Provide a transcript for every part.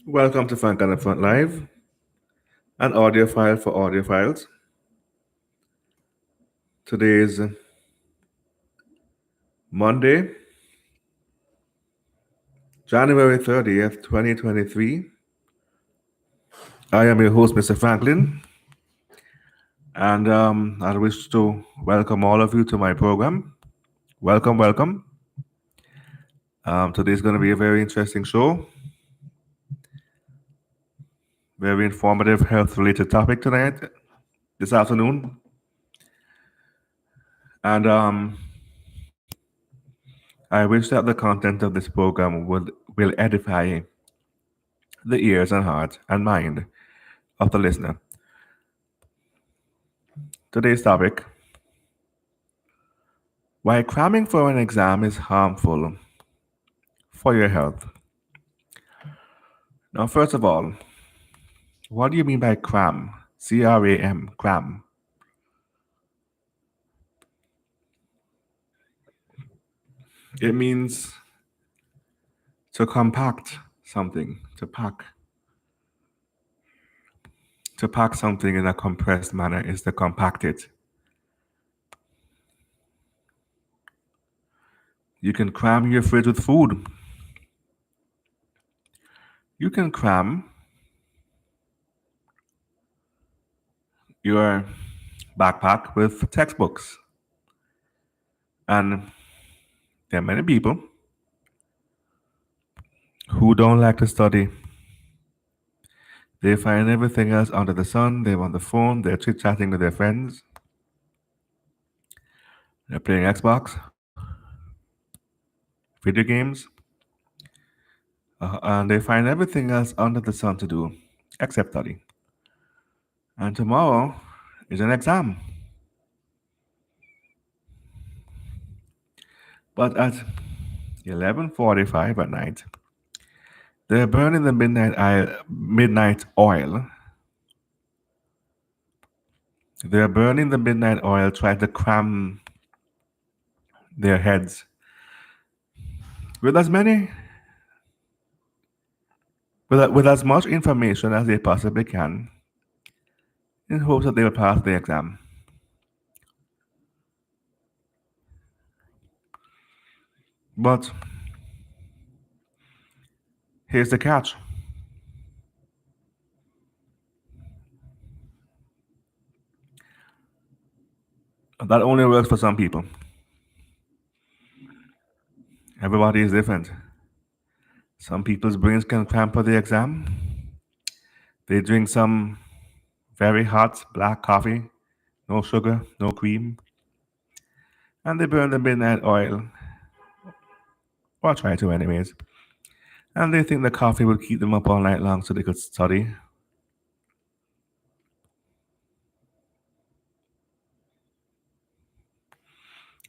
Welcome to Frank on the Front Live, an audio file for audiophiles. Today is Monday, January 30th, 2023. I am your host, Mr. Franklin, and I wish to welcome all of you to my program. Welcome, welcome. Today is going to be a very interesting show, very informative health related topic tonight, this afternoon. And I wish that the content of this program will edify the ears and heart and mind of the listener. Today's topic: why cramming for an exam is harmful for your health. Now, first of all, what do you mean by cram? CRAM, cram. It means to compact something, to pack something in a compressed manner is to compact it. You can cram your fridge with food. You can cram your backpack with textbooks. And there are many people who don't like to study. They find everything else under the sun. They're on the phone. They're chit chatting with their friends. They're playing Xbox, video games, and they find everything else under the sun to do except study. And tomorrow is an exam. But at 11:45 at night, they're burning the midnight oil. They're burning the midnight oil, trying to cram their heads with with as much information as they possibly can, in hopes that they will pass the exam. But here's the catch. That only works for some people. Everybody is different. Some people's brains can cram for the exam. They drink some very hot black coffee, no sugar, no cream, and they burn the midnight oil, or try to, anyways. And they think the coffee will keep them up all night long so they could study.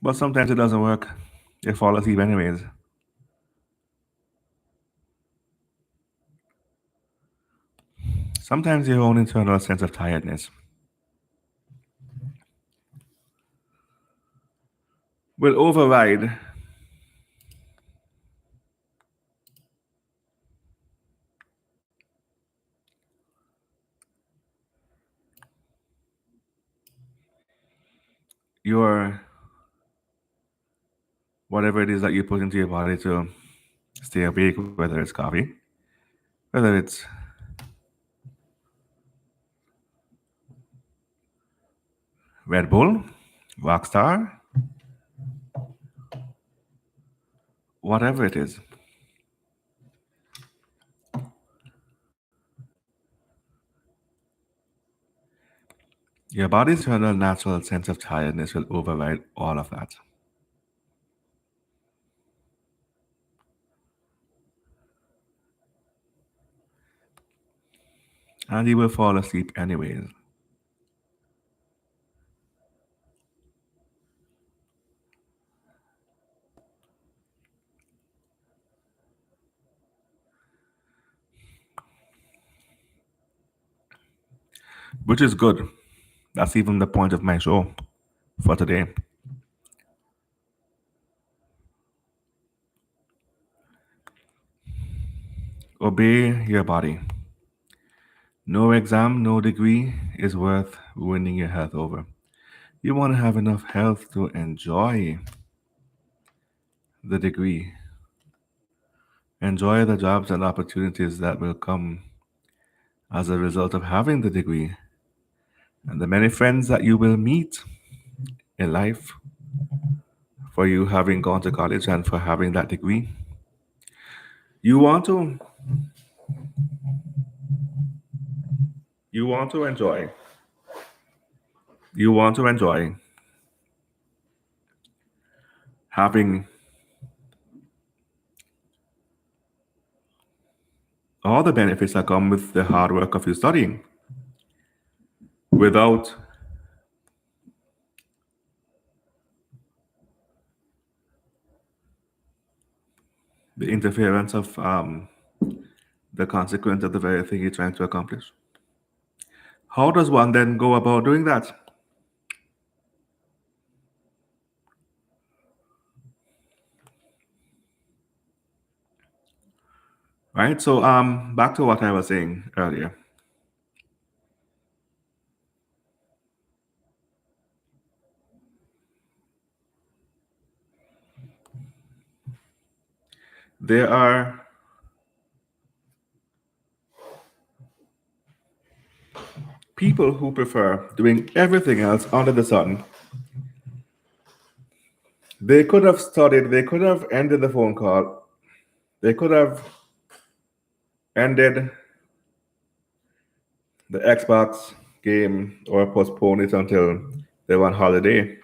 But sometimes it doesn't work. They fall asleep, anyways. Sometimes your own internal sense of tiredness will override your whatever it is that you put into your body to stay awake, whether it's coffee, whether it's Red Bull, Rockstar, whatever it is. Your body's internal natural sense of tiredness will override all of that. And you will fall asleep anyways. Which is good. That's even the point of my show for today. Obey your body. No exam, no degree is worth ruining your health over. You want to have enough health to enjoy the degree, enjoy the jobs and opportunities that will come as a result of having the degree, and the many friends that you will meet in life for you having gone to college and for having that degree. You want to you want to enjoy. You want to enjoy having all the benefits that come with the hard work of you studying without the interference of the consequence of the very thing you're trying to accomplish. How does one then go about doing that? Right? So back to what I was saying earlier. There are people who prefer doing everything else under the sun. They could have studied, they could have ended the phone call, they could have ended the Xbox game or postponed it until they were on holiday.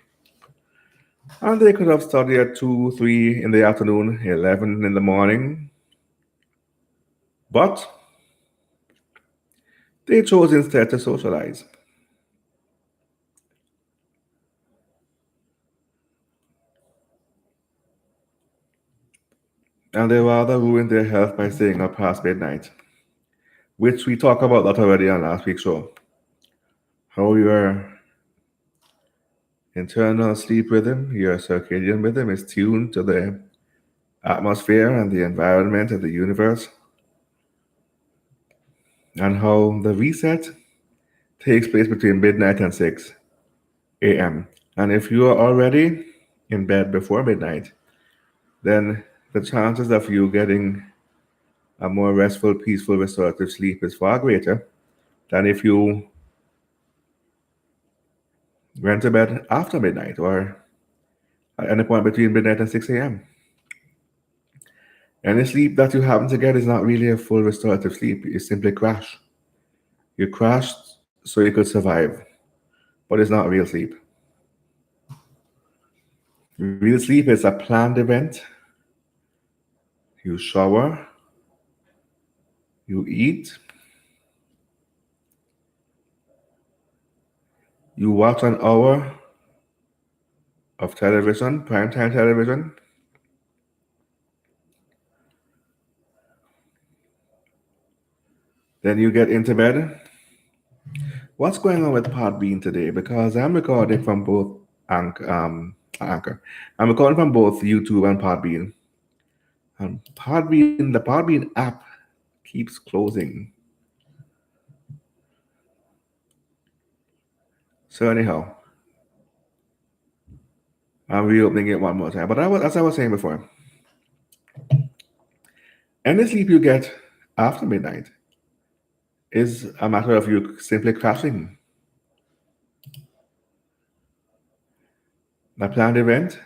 And they could have studied at 2, 3 in the afternoon, 11 in the morning. But they chose instead to socialize. And they rather ruin their health by staying up past midnight, which we talked about that already on last week's show. How your internal sleep rhythm, your circadian rhythm, is tuned to the atmosphere and the environment of the universe, and how the reset takes place between midnight and 6 a.m. And if you are already in bed before midnight, then the chances of you getting a more restful, peaceful, restorative sleep is far greater than if you went to bed after midnight or at any point between midnight and 6 a.m. Any sleep that you happen to get is not really a full restorative sleep. You simply crash. You crashed so you could survive, but it's not real sleep. Real sleep is a planned event. You shower, you eat, you watch an hour of television, primetime television, then you get into bed. What's going on with Podbean today? Because I'm recording from both Anchor. I'm recording from both YouTube and Podbean. The Podbean app keeps closing. So anyhow, I'm reopening it one more time. But as I was saying before, any sleep you get after midnight is a matter of you simply crashing. A planned event,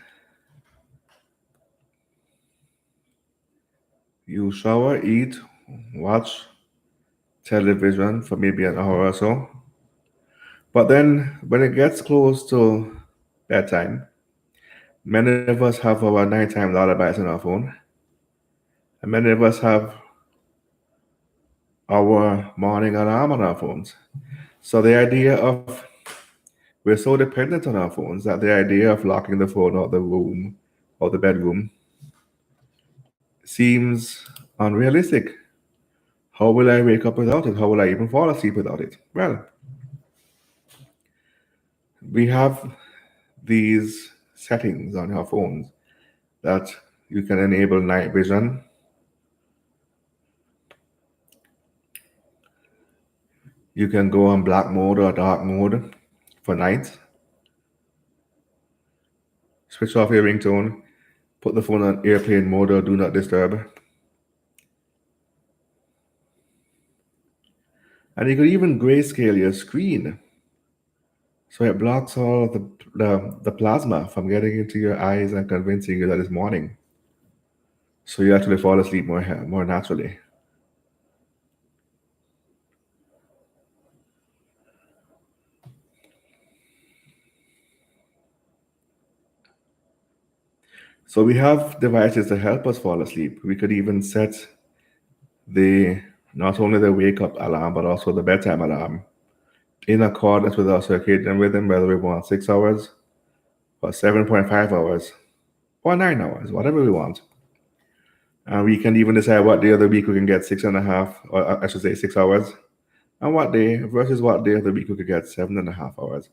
you shower, eat, watch television for maybe an hour or so. But then when it gets close to bedtime, many of us have our nighttime lullabies on our phone, and many of us have our morning alarm on our phones. So the idea of we're so dependent on our phones that the idea of locking the phone out the room or the bedroom seems unrealistic. How will I wake up without it? How will I even fall asleep without it? Well, we have these settings on our phones that you can enable night vision, You can go on black mode or dark mode for night. Switch off your ringtone. Put the phone on airplane mode or do not disturb. And you could even grayscale your screen so it blocks all of the plasma from getting into your eyes and convincing you that it's morning. So you actually fall asleep more naturally. So we have devices to help us fall asleep. We could even set the not only the wake up alarm but also the bedtime alarm in accordance with our circadian rhythm, whether we want 6 hours or 7.5 hours or 9 hours, whatever we want. And we can even decide what day of the week we can get 6.5, or I should say 6 hours, and what day versus what day of the week we could get 7.5 hours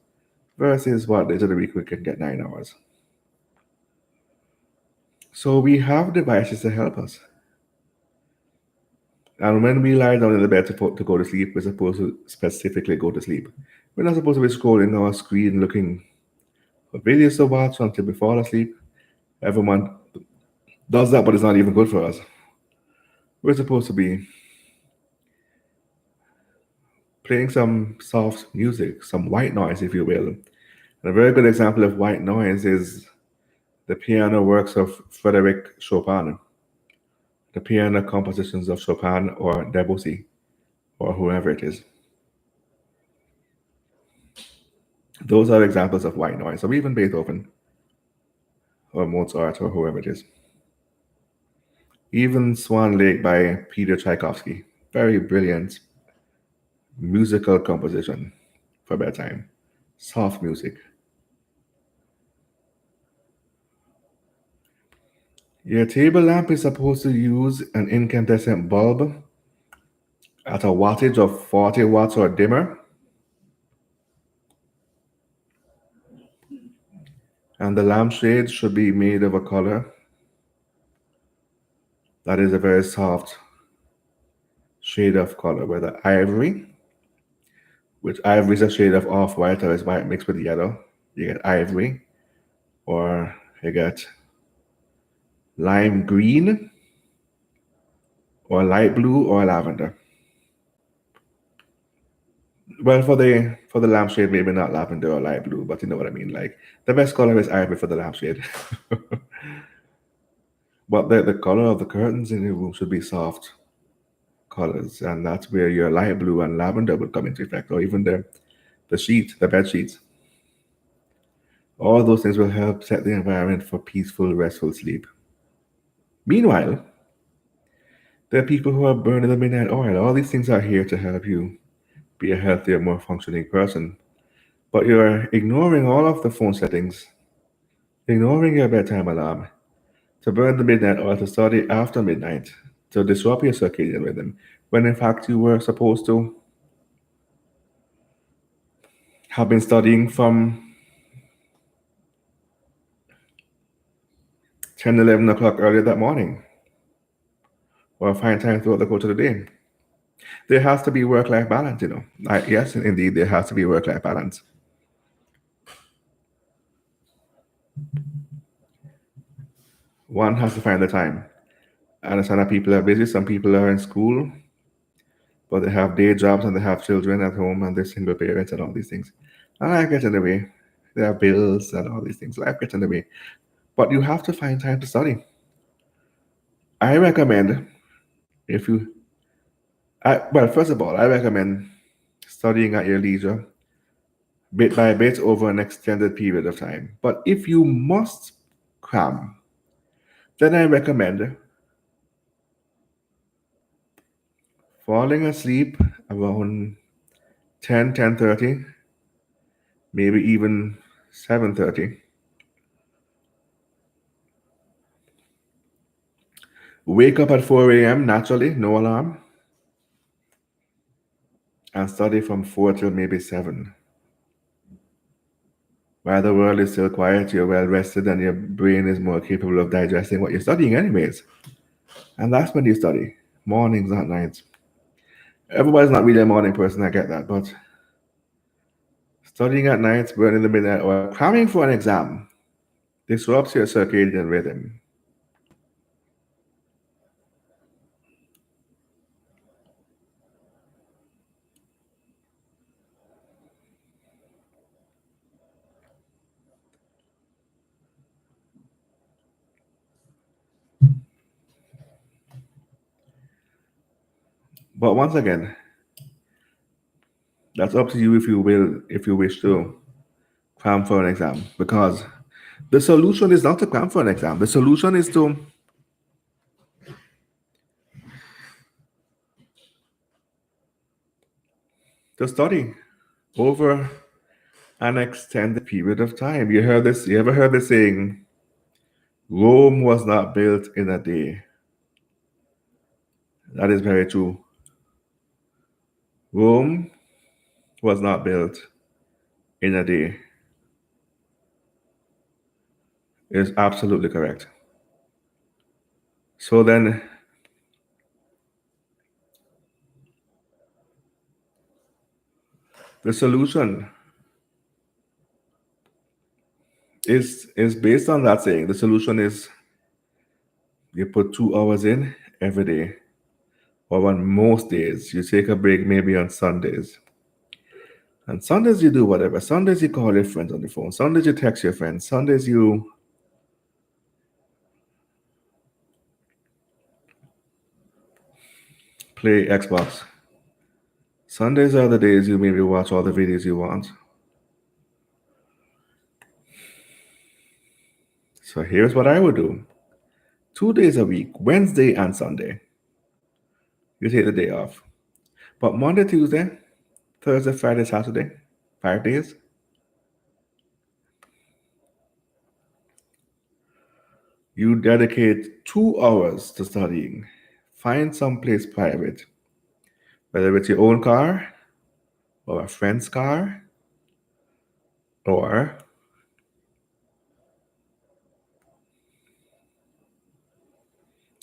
versus what days of the week we can get 9 hours. So we have devices to help us. And when we lie down in the bed to go to sleep, we're supposed to specifically go to sleep. We're not supposed to be scrolling our screen looking for videos to watch until we fall asleep. Everyone does that, but it's not even good for us. We're supposed to be playing some soft music, some white noise, if you will. And a very good example of white noise is the piano works of Frédéric Chopin, the piano compositions of Chopin or Debussy, or whoever it is. Those are examples of white noise, or even Beethoven, or Mozart, or whoever it is. Even Swan Lake by Peter Tchaikovsky, very brilliant musical composition for bedtime, soft music. Your table lamp is supposed to use an incandescent bulb at a wattage of 40 watts or dimmer, and the lampshade should be made of a color that is a very soft shade of color, whether ivory, which ivory is a shade of off-white or is white mixed with yellow. You get ivory, or you get lime green, or light blue, or lavender. Well, for the lampshade, maybe not lavender or light blue, but you know what I mean. Like the best color is ivory for the lampshade. But the color of the curtains in your room should be soft colors, and that's where your light blue and lavender would come into effect, or even the bed sheets. All those things will help set the environment for peaceful, restful sleep. Meanwhile, there are people who are burning the midnight oil. All these things are here to help you be a healthier, more functioning person. But you're ignoring all of the phone settings, ignoring your bedtime alarm, to burn the midnight oil to study after midnight, to disrupt your circadian rhythm, when in fact you were supposed to have been studying from 10, 11 o'clock earlier that morning, or find time throughout the course of the day. There has to be work-life balance, you know. Yes, indeed, there has to be work-life balance. One has to find the time. I understand that people are busy. Some people are in school, but they have day jobs and they have children at home and they're single parents and all these things. And life gets in the way. There are bills and all these things. Life gets in the way. But you have to find time to study. I recommend if you, well, first of all, I recommend studying at your leisure, bit by bit over an extended period of time. But if you must cram, then I recommend falling asleep around 10, 10:30, maybe even 7:30. Wake up at 4 a.m. naturally, no alarm, and study from 4 till maybe 7. While the world is still quiet, you're well rested, and your brain is more capable of digesting what you're studying, anyways. And that's when you study, mornings, not nights. Everybody's not really a morning person, I get that, but studying at night, burning the midnight oil, cramming for an exam disrupts your circadian rhythm. But once again, that's up to you if you wish to cram for an exam, because the solution is not to cram for an exam. The solution is to study over an extended period of time. You heard this? You ever heard the saying, Rome was not built in a day? That is very true. Rome was not built in a day. Is absolutely correct. So then the solution is based on that saying. The solution is you put 2 hours in every day, or on most days. You take a break maybe on Sundays. And Sundays you do whatever. Sundays you call your friends on the phone. Sundays you text your friends. Sundays you play Xbox. Sundays are the days you maybe watch all the videos you want. So here's what I would do. 2 days a week, Wednesday and Sunday, you take the day off. But Monday, Tuesday, Thursday, Friday, Saturday, 5 days, you dedicate 2 hours to studying. Find some place private, whether it's your own car, or a friend's car, or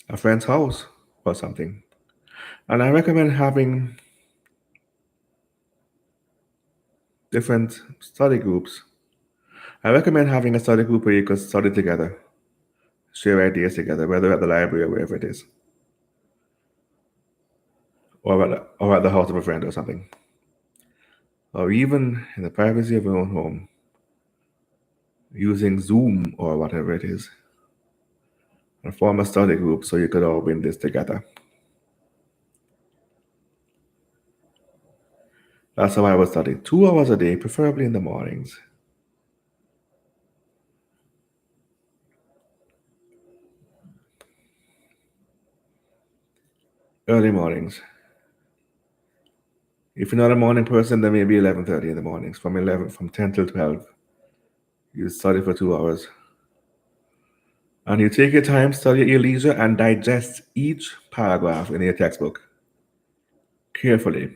a friend's house, or something. And I recommend having different study groups. I recommend having a study group where you can study together, share ideas together, whether at the library or wherever it is, or at the house of a friend or something, or even in the privacy of your own home, using Zoom or whatever it is, and form a study group so you could all win this together. That's how I would study. 2 hours a day, preferably in the mornings. Early mornings. If you're not a morning person, then maybe 11:30 in the mornings. From 10 till 12, you study for 2 hours. And you take your time, study at your leisure, and digest each paragraph in your textbook carefully.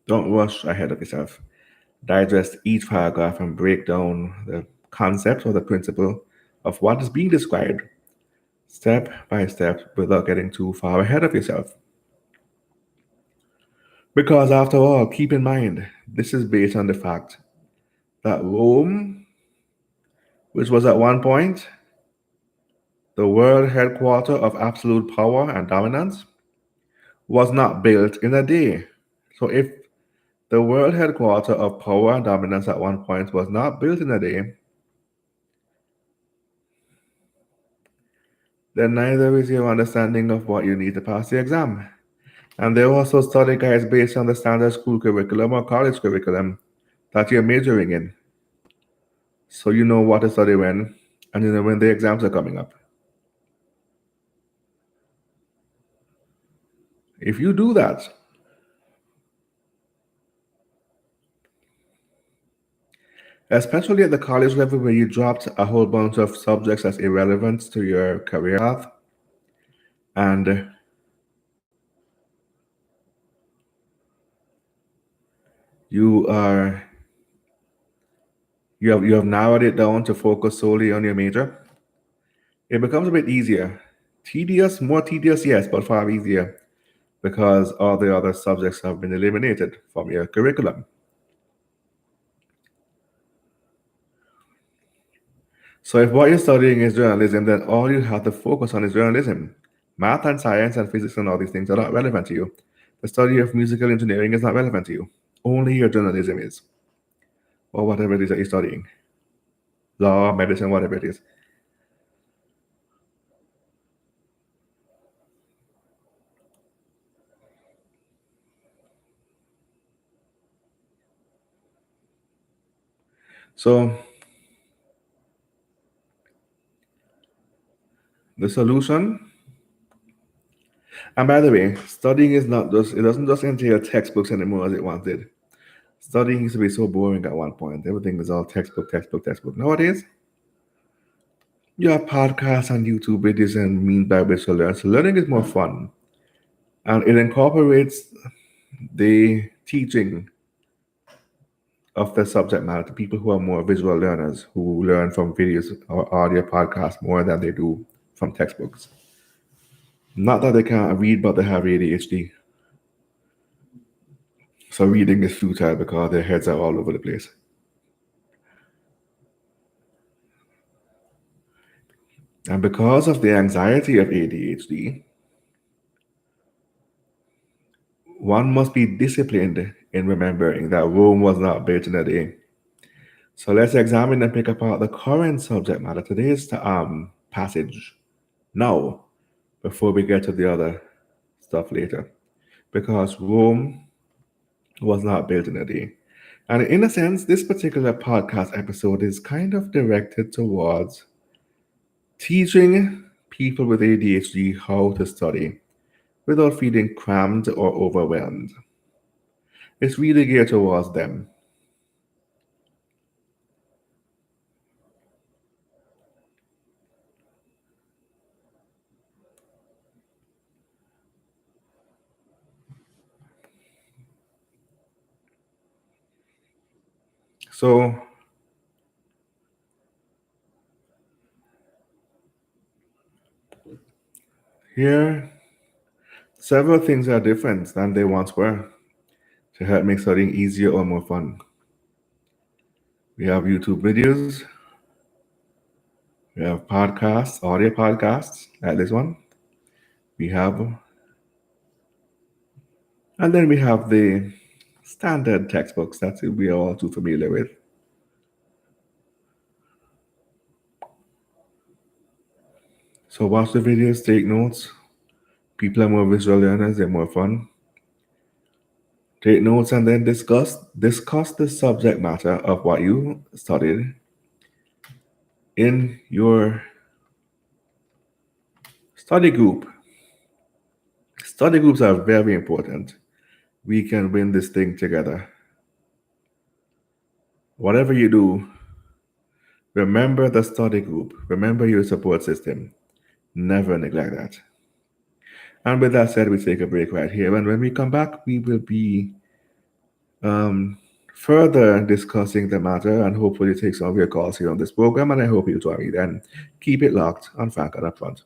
Don't rush ahead of yourself. Digest each paragraph and break down the concept or the principle of what is being described step by step without getting too far ahead of yourself. Because after all, keep in mind, this is based on the fact that Rome, which was at one point the world headquarter of absolute power and dominance, was not built in a day. So if the world headquarter of power and dominance at one point was not built in a day, then neither is your understanding of what you need to pass the exam. And there are also study guides based on the standard school curriculum or college curriculum that you're majoring in. So you know what to study when, and you know when the exams are coming up. If you do that, especially at the college level where you dropped a whole bunch of subjects as irrelevant to your career path, and you are you have narrowed it down to focus solely on your major, it becomes a bit easier. Tedious, more tedious, yes, but far easier because all the other subjects have been eliminated from your curriculum. So if what you're studying is journalism, then all you have to focus on is journalism. Math and science and physics and all these things are not relevant to you. The study of musical engineering is not relevant to you. Only your journalism is, or whatever it is that you're studying. Law, medicine, whatever it is. So the solution, and by the way, studying is not just, it doesn't just entail textbooks anymore as it once did. Studying used to be so boring at one point. Everything was all textbook, textbook, textbook. Nowadays, you have podcasts and YouTube videos and means by which to learn. So learning is more fun. And it incorporates the teaching of the subject matter to people who are more visual learners, who learn from videos or audio podcasts more than they do from textbooks. Not that they can't read, but they have ADHD. So reading is futile because their heads are all over the place. And because of the anxiety of ADHD, one must be disciplined in remembering that Rome was not built in a day. So let's examine and pick apart the current subject matter, today's passage, now, before we get to the other stuff later. Because Rome was not built in a day. And in a sense, this particular podcast episode is kind of directed towards teaching people with ADHD how to study without feeling crammed or overwhelmed. It's really geared towards them. So here, several things are different than they once were to help make studying easier or more fun. We have YouTube videos, we have podcasts, audio podcasts, like this one. We have, and then we have the standard textbooks that we are all too familiar with. So watch the videos, take notes. People are more visual learners, they're more fun. Take notes and then discuss the subject matter of what you studied in your study group. Study groups are very important. We can win this thing together. Whatever you do, remember the study group. Remember your support system. Never neglect that. And with that said, we take a break right here. And when we come back, we will be um, further discussing the matter and hopefully take some of your calls here on this program. And I hope you join me then. Keep it locked on Frank and Upfront.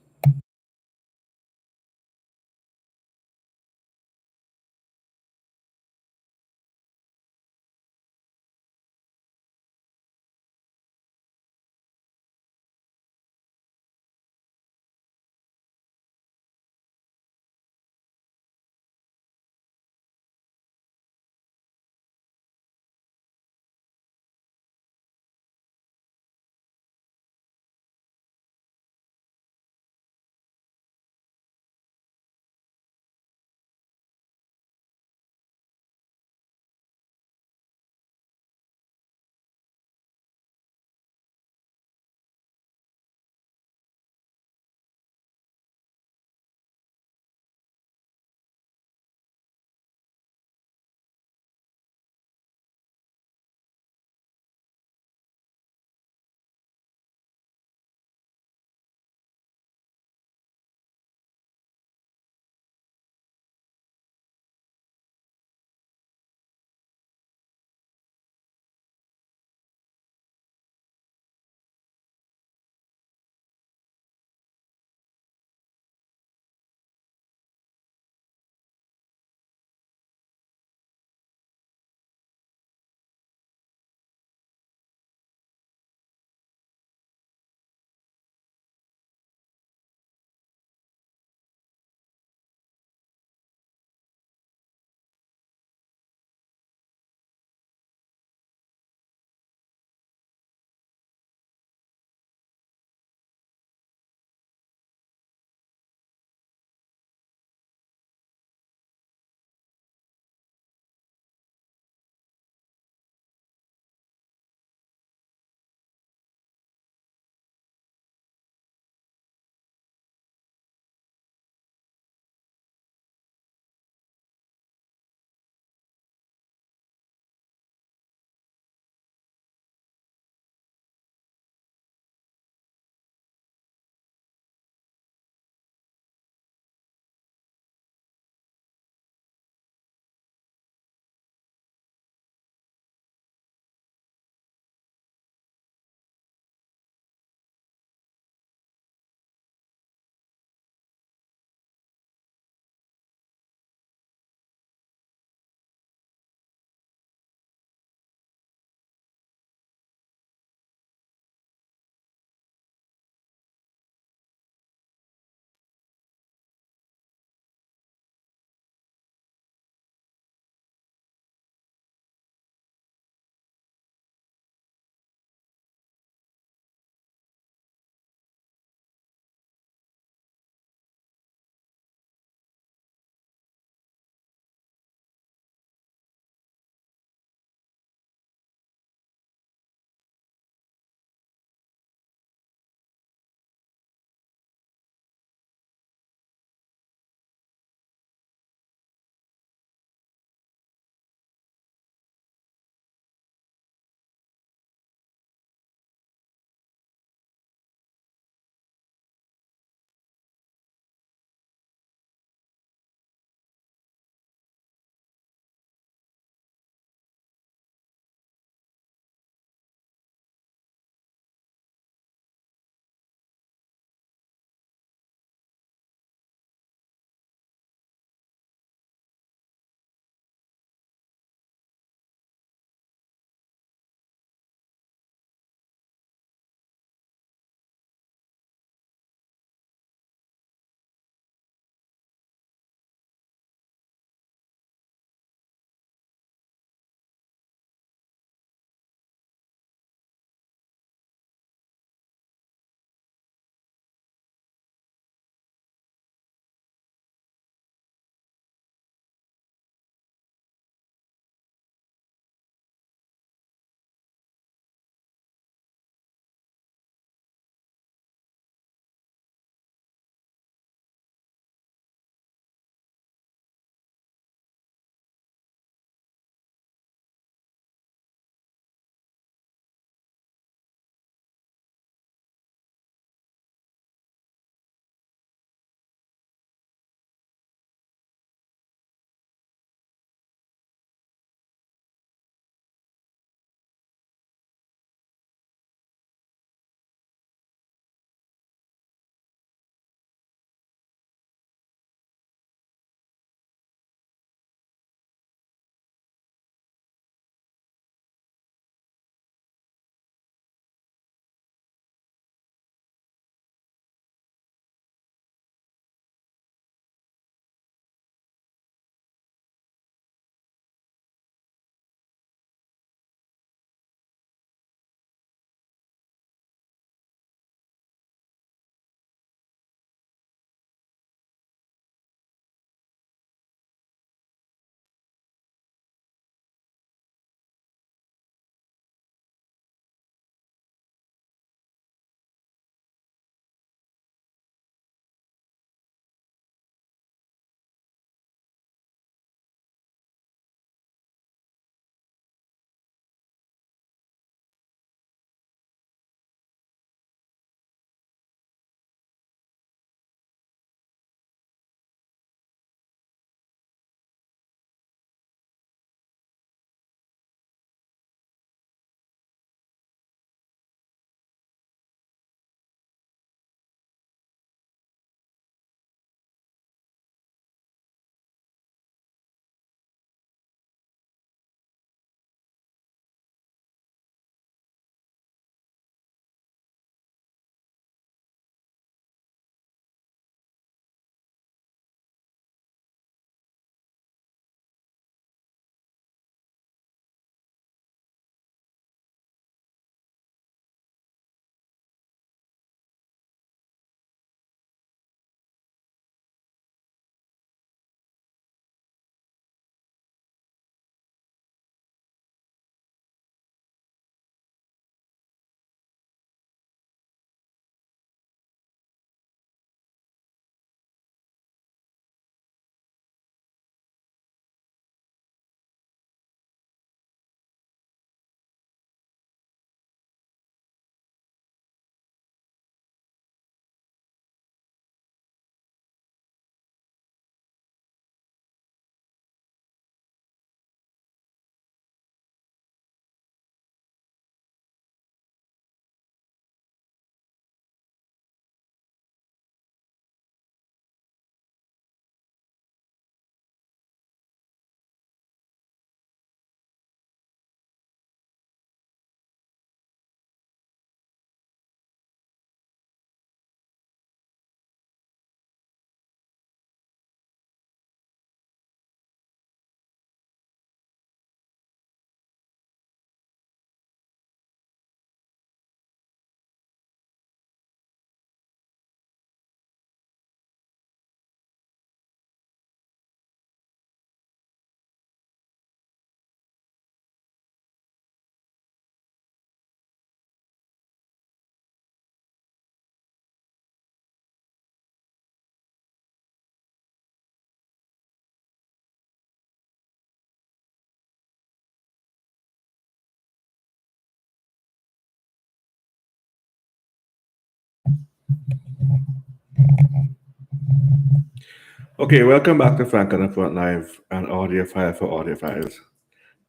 Okay, welcome back to Frank on the Front Live and Audio File for Audiophiles.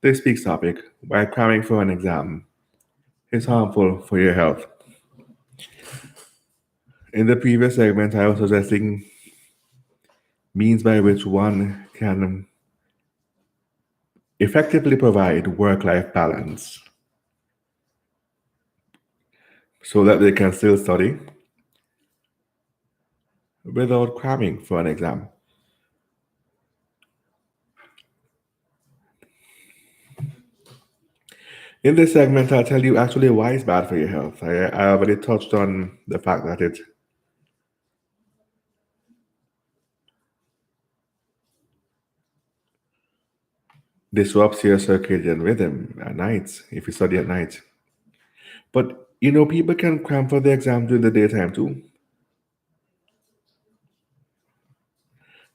This week's topic: why cramming for an exam is harmful for your health. In the previous segment, I was suggesting means by which one can effectively provide work life balance so that they can still study without cramming for an exam. In this segment, I'll tell you actually why it's bad for your health. I already touched on the fact that it disrupts your circadian rhythm at night if you study at night. But people can cram for the exam during the daytime too.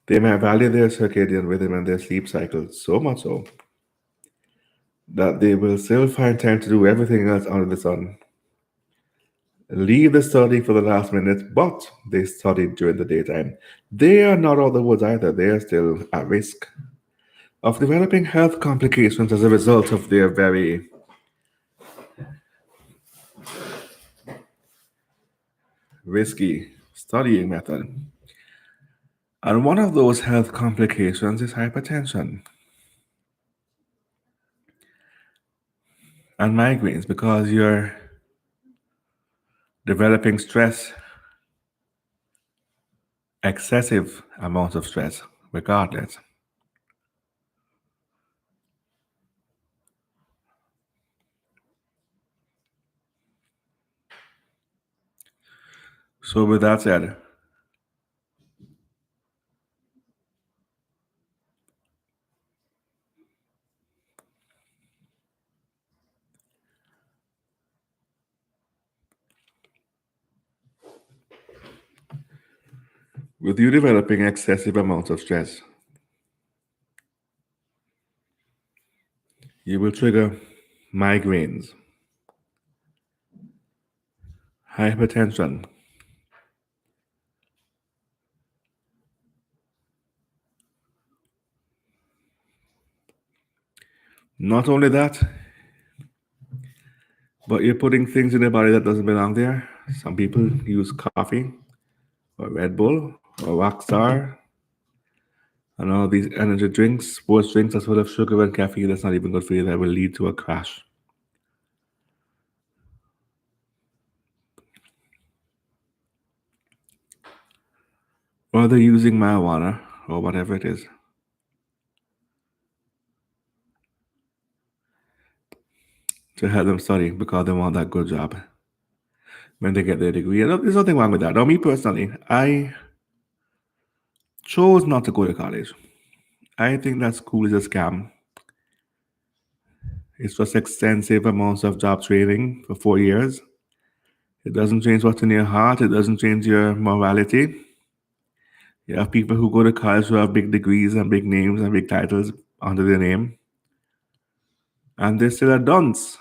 They might value their circadian rhythm and their sleep cycle so much so that they will still find time to do everything else under the sun. Leave the study for the last minute, but they studied during the daytime. They are not out of the woods either. They are still at risk of developing health complications as a result of their very risky studying method. And one of those health complications is hypertension and migraines because you're developing stress, excessive amounts of stress, regardless. So, with that said, with you developing excessive amounts of stress, you will trigger migraines, hypertension, not only that, but you're putting things in the body that doesn't belong there. Some people use coffee or Red Bull or Rockstar and all these energy drinks, sports drinks that's full of sugar and caffeine that's not even good for you that will lead to a crash. Or they're using marijuana or whatever it is to help them study because they want that good job when they get their degree. And there's nothing wrong with that. Now, me personally, I chose not to go to college. I think that school is a scam. It's just extensive amounts of job training for 4 years. It doesn't change what's in your heart. It doesn't change your morality. You have people who go to college who have big degrees and big names and big titles under their name, and they're still a dunce.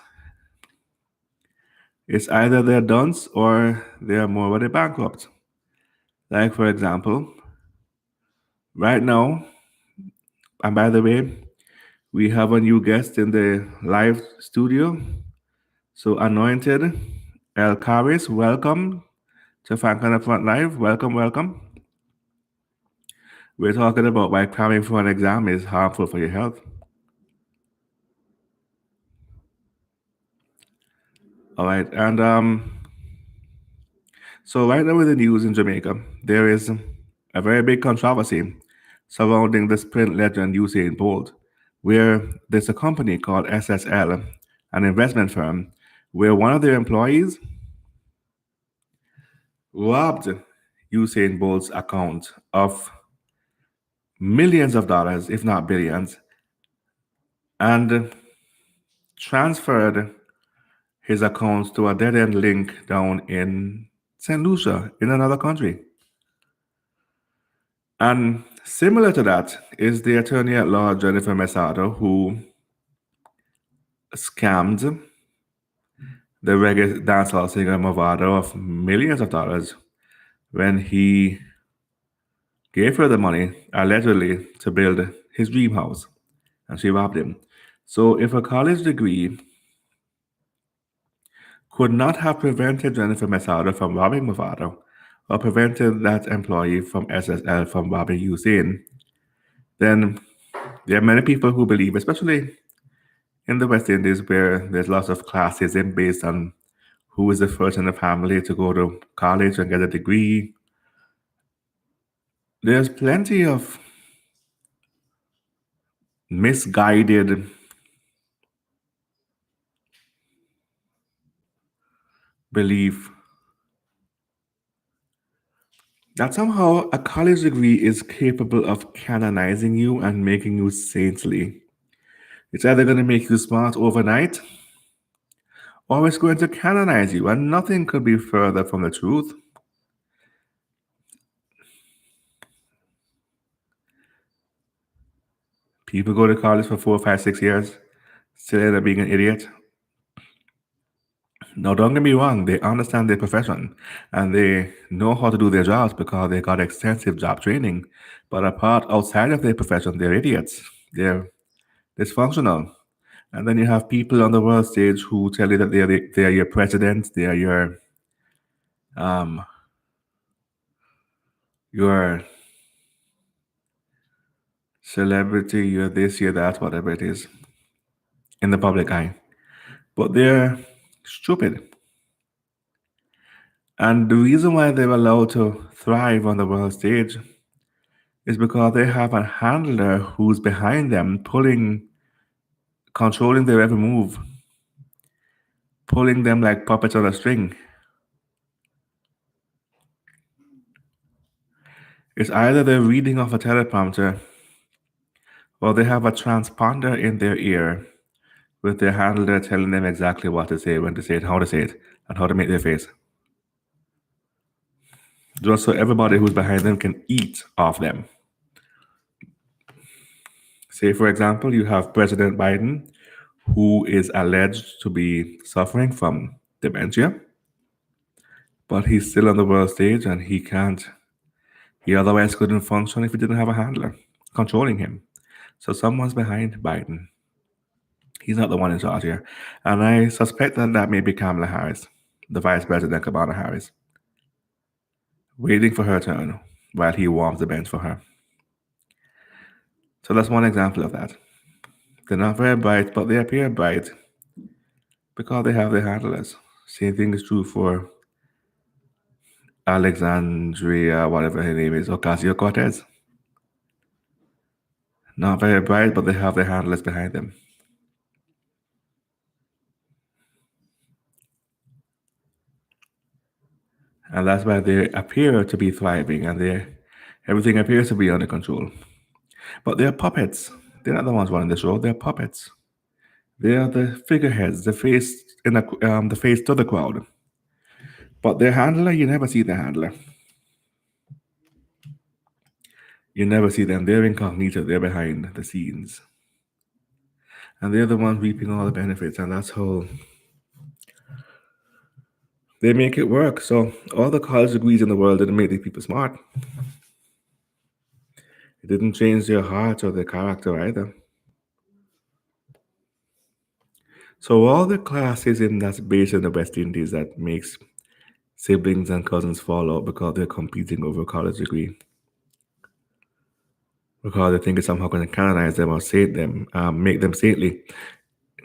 It's either they're dunce or they're more of a bankrupt. Like, for example, right now, and by the way, we have a new guest in the live studio. So, Anointed El Caris, welcome to Frank on the Front Live. Welcome, welcome. We're talking about why cramming for an exam is harmful for your health. All right, and so right now in the news in Jamaica, there is a very big controversy surrounding the sprint legend Usain Bolt, where there's a company called SSL, an investment firm, where one of their employees robbed Usain Bolt's account of millions of dollars, if not billions, and transferred his accounts to a dead end link down in St. Lucia in another country. And similar to that is the attorney at law, Jennifer Mesado, who scammed the reggae dancehall singer Movado of millions of dollars when he gave her the money, allegedly, to build his dream house, and she robbed him. So, if a college degree could not have prevented Jennifer Masada from robbing Movado, or prevented that employee from SSL from robbing Usain, then there are many people who believe, especially in the West Indies, where there's lots of classism based on who is the first in the family to go to college and get a degree. There's plenty of misguided belief that somehow a college degree is capable of canonizing you and making you saintly. It's either going to make you smart overnight or it's going to canonize you, and nothing could be further from the truth. People go to college for 4, 5, 6 years, still end up being an idiot. Now, don't get me wrong, they understand their profession and they know how to do their jobs because they got extensive job training. But apart outside of their profession, they're idiots. They're dysfunctional. And then you have people on the world stage who tell you that they are your president, they are um, your celebrity, you're this, you're that, whatever it is, in the public eye. But they're stupid. And the reason why they're allowed to thrive on the world stage is because they have a handler who's behind them, controlling their every move, pulling them like puppets on a string. It's either they're reading off a teleprompter or they have a transponder in their ear with their handler telling them exactly what to say, when to say it, how to say it, and how to make their face. Just so everybody who's behind them can eat off them. Say, for example, you have President Biden, who is alleged to be suffering from dementia, but he's still on the world stage and he otherwise couldn't function if he didn't have a handler controlling him. So someone's behind Biden. He's not the one in charge here. And I suspect that that may be Kamala Harris, the Vice President Kamala Harris, waiting for her turn while he warms the bench for her. So that's one example of that. They're not very bright, but they appear bright because they have their handlers. Same thing is true for Alexandria, whatever her name is, Ocasio Cortez. Not very bright, but they have their handlers behind them. And that's why they appear to be thriving and everything appears to be under control. But they're puppets. They're not the ones running the show, they're puppets. They are the figureheads, the face to the crowd. But their handler, you never see the handler. You never see them. They're incognito. They're behind the scenes. And they're the ones reaping all the benefits. And that's how they make it work. So all the college degrees in the world didn't make these people smart. It didn't change their heart or their character either. So all the classism that's based in the West Indies that makes siblings and cousins fall out because they're competing over a college degree, because they think it's somehow going to canonize them or save them, make them saintly.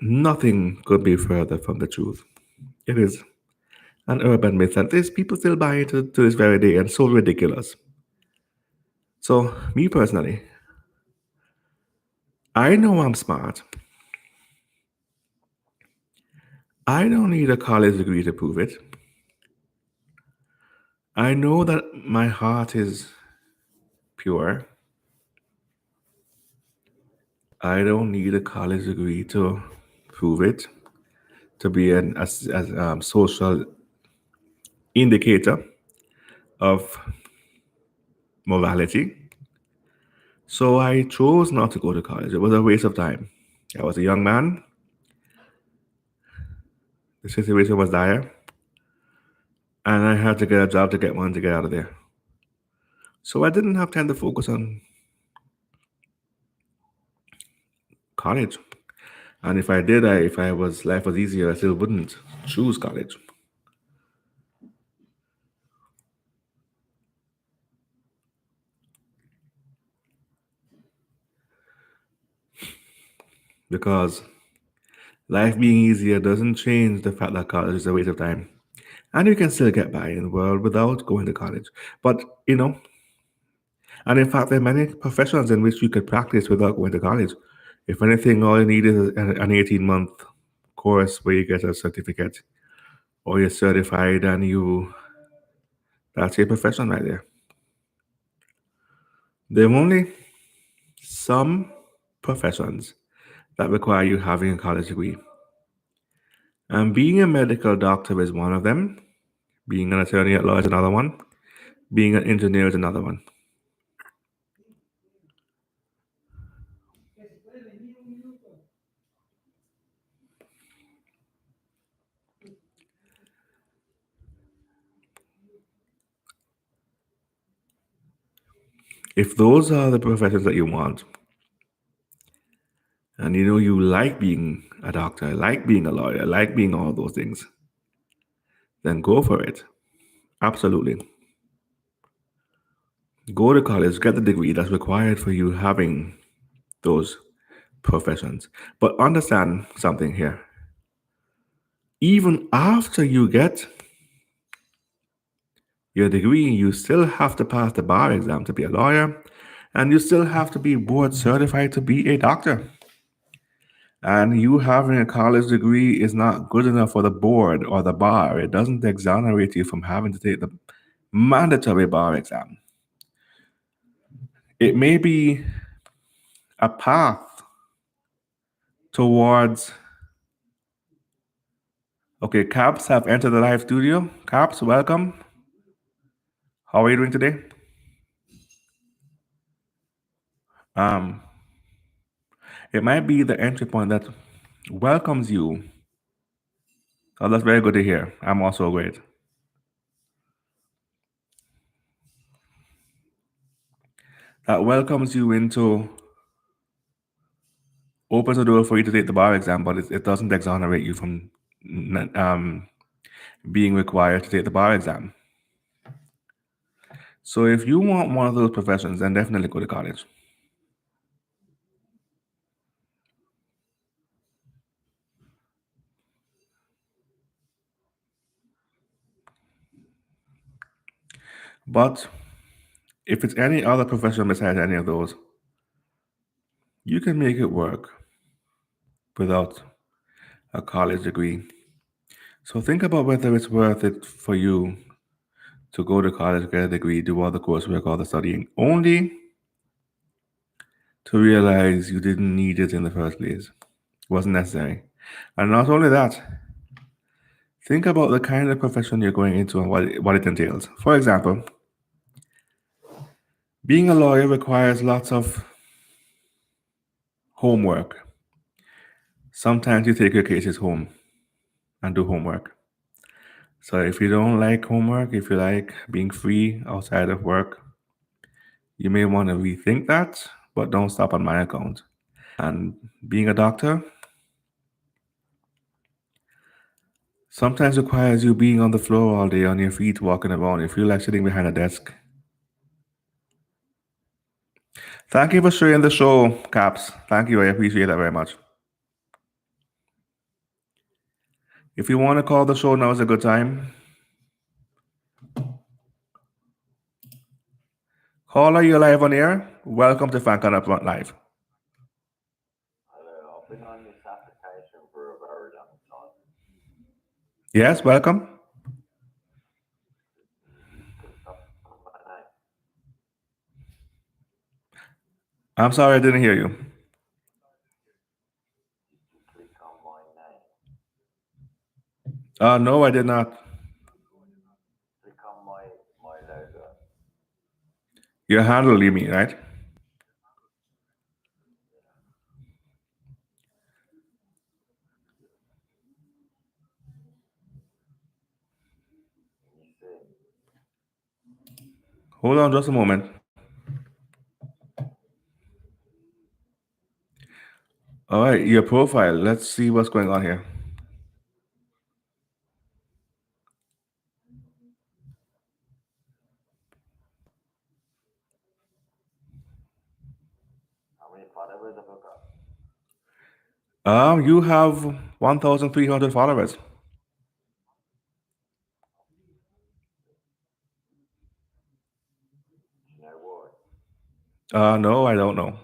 Nothing could be further from the truth. It is an urban myth, and these people still buy into to this very day, and so ridiculous. So, me personally, I know I'm smart. I don't need a college degree to prove it. I know that my heart is pure. I don't need a college degree to prove it, to be a social indicator of morality. So I chose not to go to college. It was a waste of time. I was a young man. The situation was dire. And I had to get a job to get one to get out of there. So I didn't have time to focus on college. And if I did, if I was life was easier, I still wouldn't choose college because life being easier doesn't change the fact that college is a waste of time. And you can still get by in the world without going to college. But, and in fact, there are many professions in which you could practice without going to college. If anything, all you need is an 18-month course where you get a certificate or you're certified and that's your profession right there. There are only some professions that require you having a college degree. And being a medical doctor is one of them. Being an attorney at law is another one. Being an engineer is another one. If those are the professions that you want, and you like being a doctor, like being a lawyer, like being all those things, then go for it. Absolutely. Go to college, get the degree that's required for you having those professions. But understand something here. Even after you get your degree, you still have to pass the bar exam to be a lawyer, and you still have to be board certified to be a doctor. And you having a college degree is not good enough for the board or the bar. It doesn't exonerate you from having to take the mandatory bar exam. It may be a path towards. Okay, Caps have entered the live studio. Caps, welcome. How are you doing today? Um, it might be the entry point that welcomes you. Oh, that's very good to hear. I'm also great. That welcomes you into opens the door for you to take the bar exam, but it doesn't exonerate you from being required to take the bar exam. So if you want one of those professions, then definitely go to college. But if it's any other profession besides any of those, you can make it work without a college degree. So think about whether it's worth it for you to go to college, get a degree, do all the coursework, all the studying, only to realize you didn't need it in the first place. It wasn't necessary. And not only that, think about the kind of profession you're going into and what it entails. For example, being a lawyer requires lots of homework. Sometimes you take your cases home and do homework. So if you don't like homework, if you like being free outside of work, you may want to rethink that, but don't stop on my account. And being a doctor sometimes requires you being on the floor all day on your feet, walking around. You feel like sitting behind a desk. Thank you for sharing the show, Caps. Thank you. I appreciate that very much. If you want to call the show, now is a good time. Caller, you're live on air. Welcome to Fan Up Front Live. Yes, welcome. I'm sorry I didn't hear you. No, I did not. Your handle, you mean, right? Hold on just a moment. All right, your profile. Let's see what's going on here. You have 1,300 followers. No, I don't know.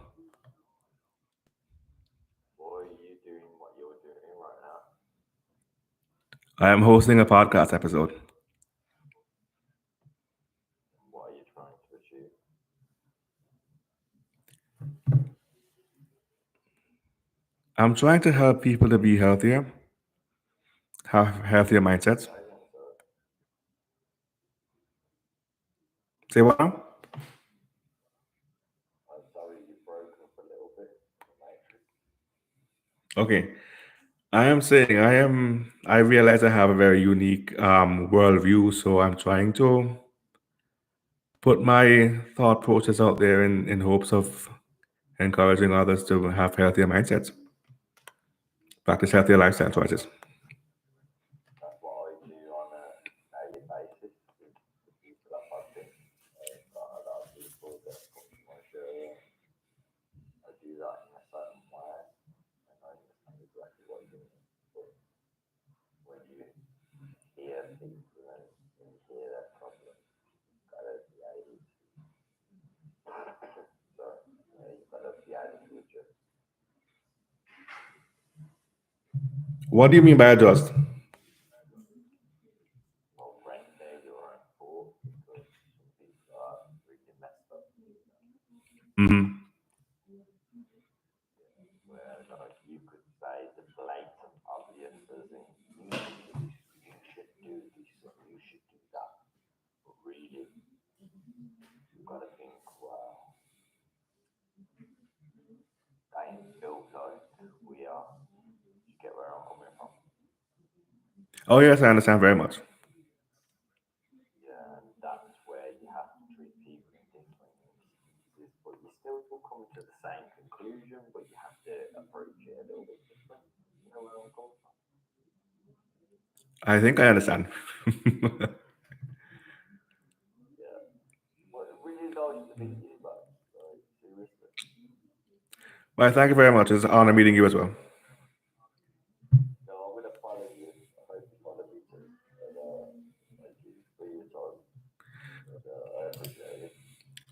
I am hosting a podcast episode. I'm trying to help people to be healthier, have healthier mindsets. Say what now? Okay. I am saying I realize I have a very unique worldview, so I'm trying to put my thought process out there in hopes of encouraging others to have healthier mindsets, practice healthier lifestyle choices. What do you mean by adjust? Hmm. Oh yes, I understand very much. I think I understand. Well, thank you very much. It's an honor meeting you as well.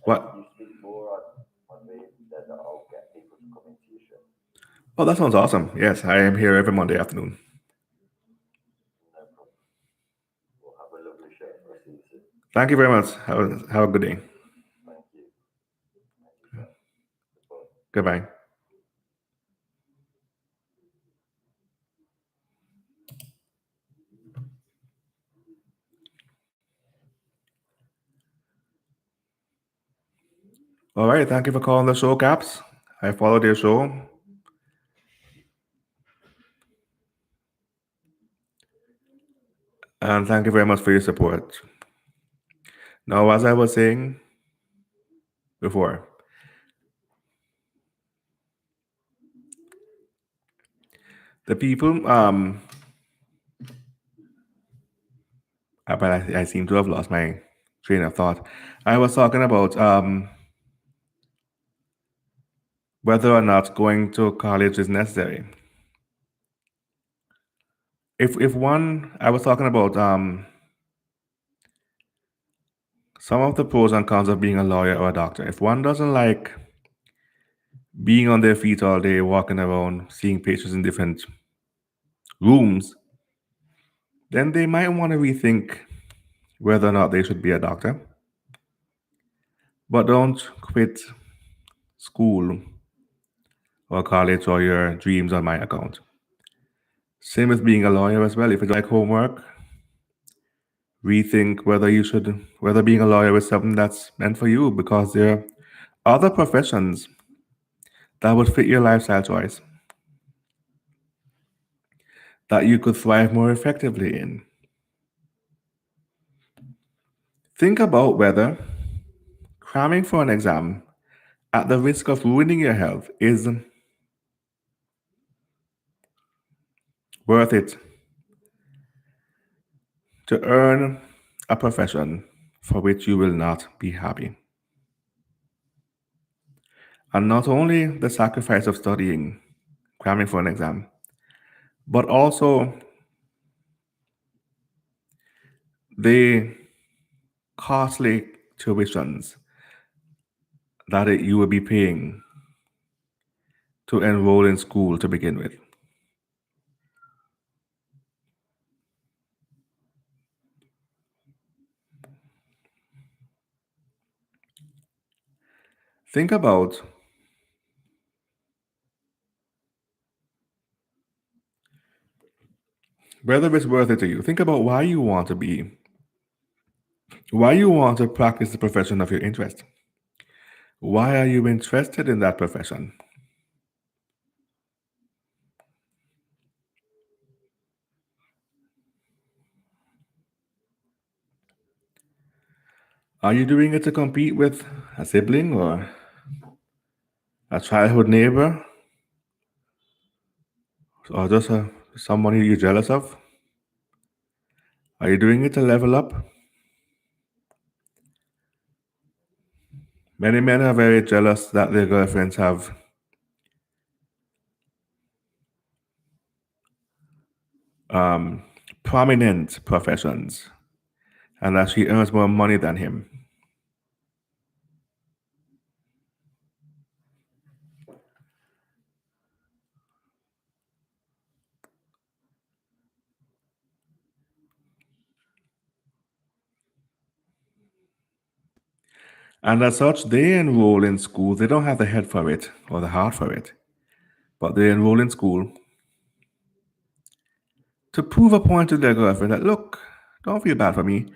What? Oh, that sounds awesome. Yes, I am here every Monday afternoon. Thank you very much. Have a good day. Goodbye. All right. Thank you for calling the show, Caps. I followed your show. And thank you very much for your support. Now, as I was saying before, the people, but I seem to have lost my train of thought. I was talking about whether or not going to college is necessary. If one, I was talking about some of the pros and cons of being a lawyer or a doctor. If one doesn't like being on their feet all day, walking around, seeing patients in different rooms, then they might want to rethink whether or not they should be a doctor. But don't quit school or college or your dreams on my account. Same with being a lawyer as well. If you like homework, rethink whether being a lawyer is something that's meant for you because there are other professions that would fit your lifestyle choice that you could thrive more effectively in. Think about whether cramming for an exam at the risk of ruining your health is worth it to earn a profession for which you will not be happy. And not only the sacrifice of studying, cramming for an exam, but also the costly tuitions that you will be paying to enroll in school to begin with. Think about whether it's worth it to you. Think about why you want to practice the profession of your interest. Why are you interested in that profession? Are you doing it to compete with a sibling or a childhood neighbor or just someone you're jealous of? Are you doing it to level up? Many men are very jealous that their girlfriends have um, prominent professions and that she earns more money than him. And as such, they enroll in school. They don't have the head for it or the heart for it, but they enroll in school to prove a point to their girlfriend that, look, don't feel bad for me.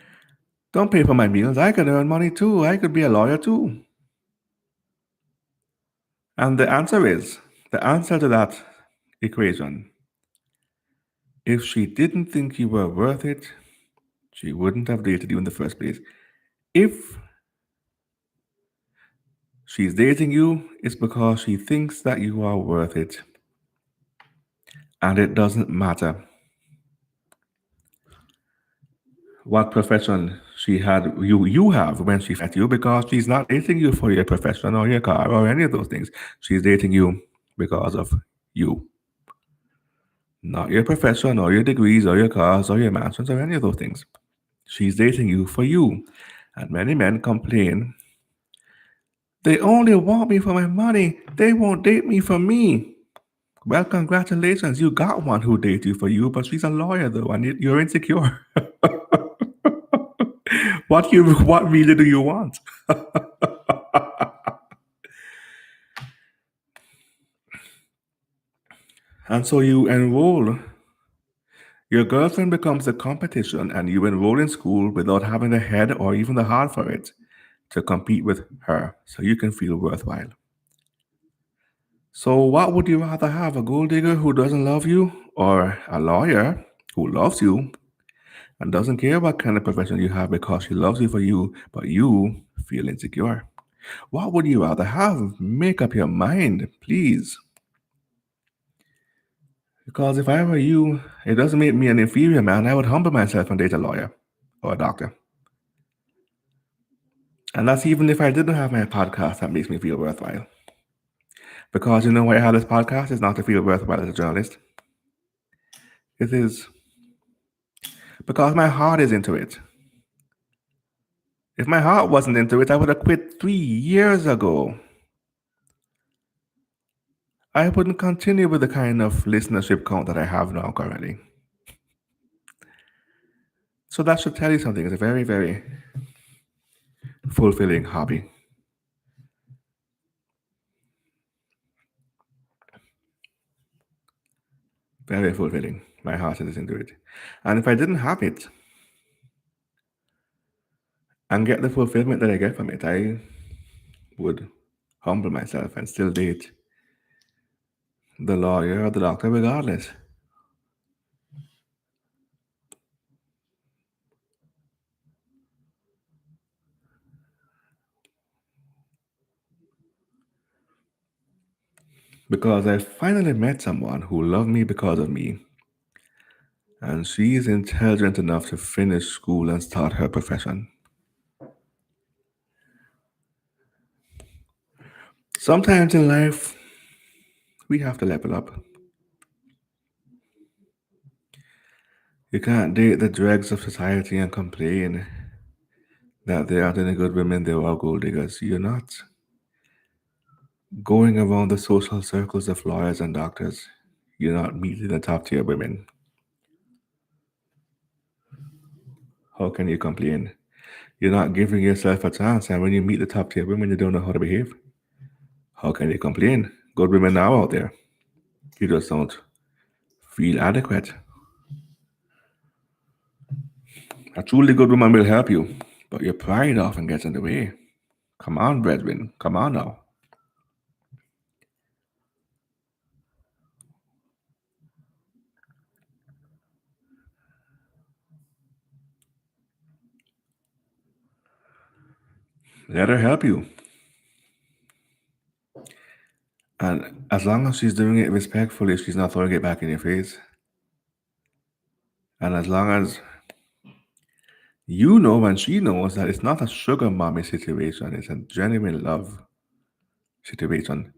Don't pay for my meals. I could earn money too. I could be a lawyer too. And the answer to that equation, if she didn't think you were worth it, she wouldn't have dated you in the first place. If she's dating you, it's because she thinks that you are worth it. And it doesn't matter what profession you have when she met you, because she's not dating you for your profession or your car or any of those things. She's dating you because of you. Not your profession or your degrees or your cars or your mansions or any of those things. She's dating you for you. And many men complain, they only want me for my money. They won't date me for me. Well, congratulations. You got one who dates you for you, but she's a lawyer though, and you're insecure. What really do you want? And so you enroll. Your girlfriend becomes a competition, and you enroll in school without having the head or even the heart for it to compete with her so you can feel worthwhile. So, what would you rather have, a gold digger who doesn't love you or a lawyer who loves you and doesn't care what kind of profession you have because she loves you for you, but you feel insecure? What would you rather have? Make up your mind, please. Because if I were you, it doesn't make me an inferior man. I would humble myself and date a lawyer or a doctor. And that's even if I didn't have my podcast that makes me feel worthwhile. Because you know why I have this podcast? It's not to feel worthwhile as a journalist. It is because my heart is into it. If my heart wasn't into it, I would have quit 3 years ago. I wouldn't continue with the kind of listenership count that I have now currently. So that should tell you something. It's a very, very fulfilling hobby. Very fulfilling. My heart is into it. And if I didn't have it and get the fulfillment that I get from it, I would humble myself and still date the lawyer or the doctor regardless. Because I finally met someone who loved me because of me, and she is intelligent enough to finish school and start her profession. Sometimes in life, we have to level up. You can't date the dregs of society and complain that there aren't any good women, there are gold diggers. You're not going around the social circles of lawyers and doctors. You're not meeting the top tier women. How can you complain? You're not giving yourself a chance, and when you meet the top tier women, you don't know how to behave. How can you complain? Good women are out there. You just don't feel adequate. A truly good woman will help you, but your pride often gets in the way. Come on, brethren. Come on now. Let her help you. And as long as she's doing it respectfully, she's not throwing it back in your face. And as long as you know and she knows that it's not a sugar mommy situation, it's a genuine love situation,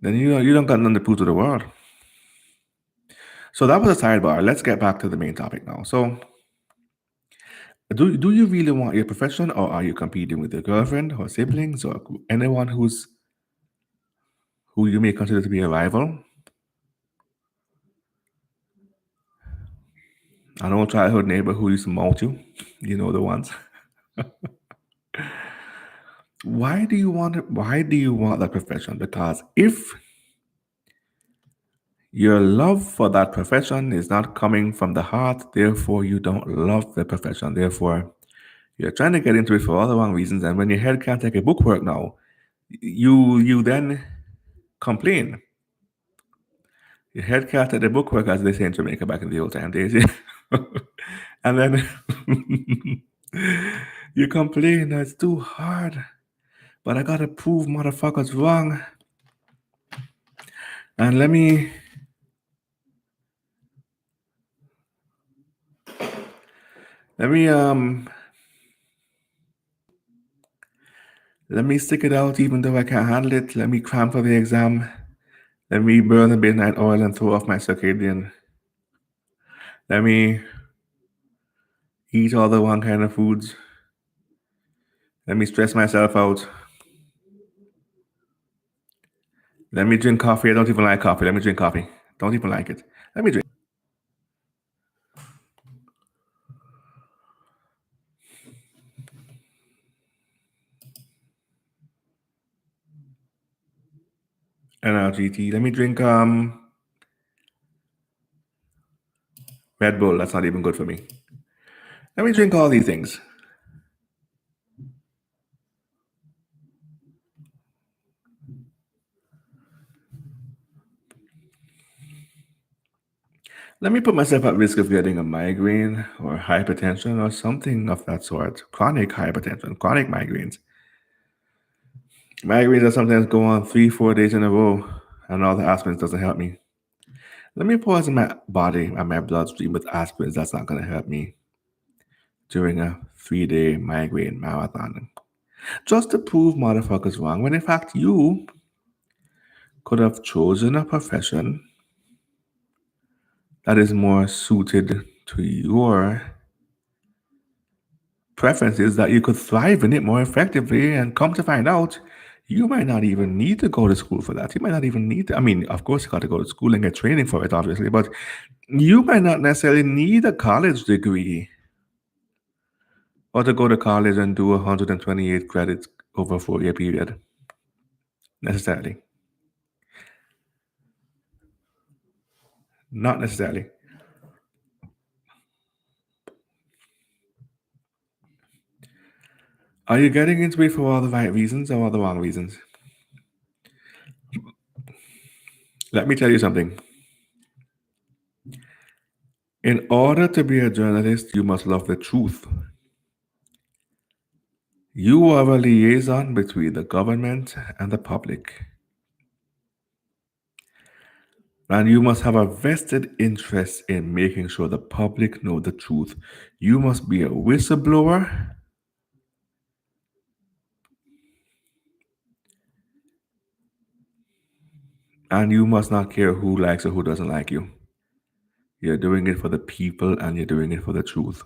then you don't got nothing to prove to the world. So that was a sidebar. Let's get back to the main topic now. So do you really want your profession, or are you competing with your girlfriend or siblings or anyone who you may consider to be a rival? An old childhood neighbor who used to mount you, you know the ones. Why do you want it? Why do you want that profession? Because if your love for that profession is not coming from the heart, therefore you don't love the profession. Therefore, you're trying to get into it for all the wrong reasons. And when your head can't take a bookwork now, you then complain. Your head can't take the bookwork, as they say in Jamaica back in the old time days. And then you complain that it's too hard, but I gotta prove motherfuckers wrong. And let me let me stick it out even though I can't handle it. Let me cram for the exam. Let me burn a midnight oil and throw off my circadian. Let me eat all the wrong kind of foods. Let me stress myself out. Let me drink coffee. I don't even like coffee. Let me drink coffee. Don't even like it. Let me drink. NRGT. Let me drink Red Bull. That's not even good for me. Let me drink all these things. Let me put myself at risk of getting a migraine or hypertension or something of that sort. Chronic hypertension, chronic migraines. Migraines that sometimes go on 3, 4 days in a row, and all the aspirins doesn't help me. Let me poison my body and my bloodstream with aspirins. That's not going to help me during a 3-day migraine marathon. Just to prove motherfuckers wrong, when in fact you could have chosen a profession that is more suited to your preferences, that you could thrive in it more effectively, and come to find out you might not even need to go to school for that. You might not even need to, I mean, of course you got to go to school and get training for it, obviously, but you might not necessarily need a college degree or to go to college and do 128 credits over a 4-year period necessarily. Not necessarily. Are you getting into it for all the right reasons or all the wrong reasons? Let me tell you something. In order to be a journalist, you must love the truth. You are a liaison between the government and the public. And you must have a vested interest in making sure the public know the truth. You must be a whistleblower, and you must not care who likes or who doesn't like you. You're doing it for the people and you're doing it for the truth.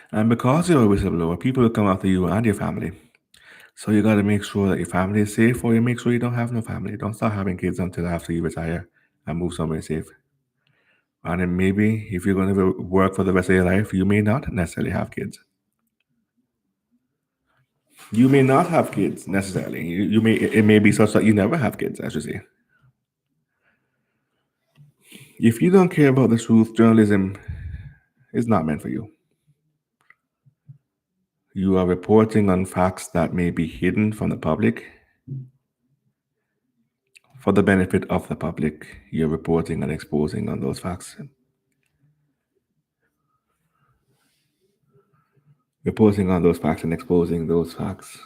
And because you're a whistleblower, people will come after you and your family. So you got to make sure that your family is safe, or you make sure you don't have no family. Don't start having kids until after you retire and move somewhere safe. And then maybe if you're going to work for the rest of your life, you may not necessarily have kids. You may not have kids necessarily. You may it may be such that you never have kids, I should say. If you don't care about the truth, journalism is not meant for you. You are reporting on facts that may be hidden from the public for the benefit of the public. You're reporting and exposing on those facts. Reporting on those facts and exposing those facts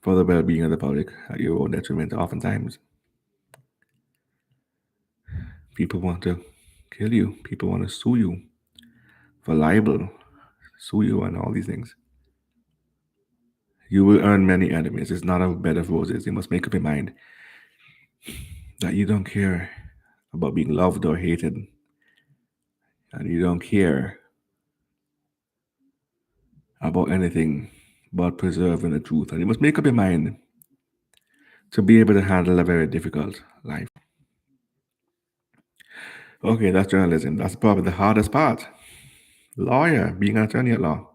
for the well-being of the public at your own detriment. Oftentimes, people want to kill you. People want to sue you for libel, sue you, and all these things. You will earn many enemies. It's not a bed of roses. You must make up your mind that you don't care about being loved or hated, and you don't care about anything but preserving the truth. And you must make up your mind to be able to handle a very difficult life. Okay, that's journalism. That's probably the hardest part. Lawyer, being an attorney at law.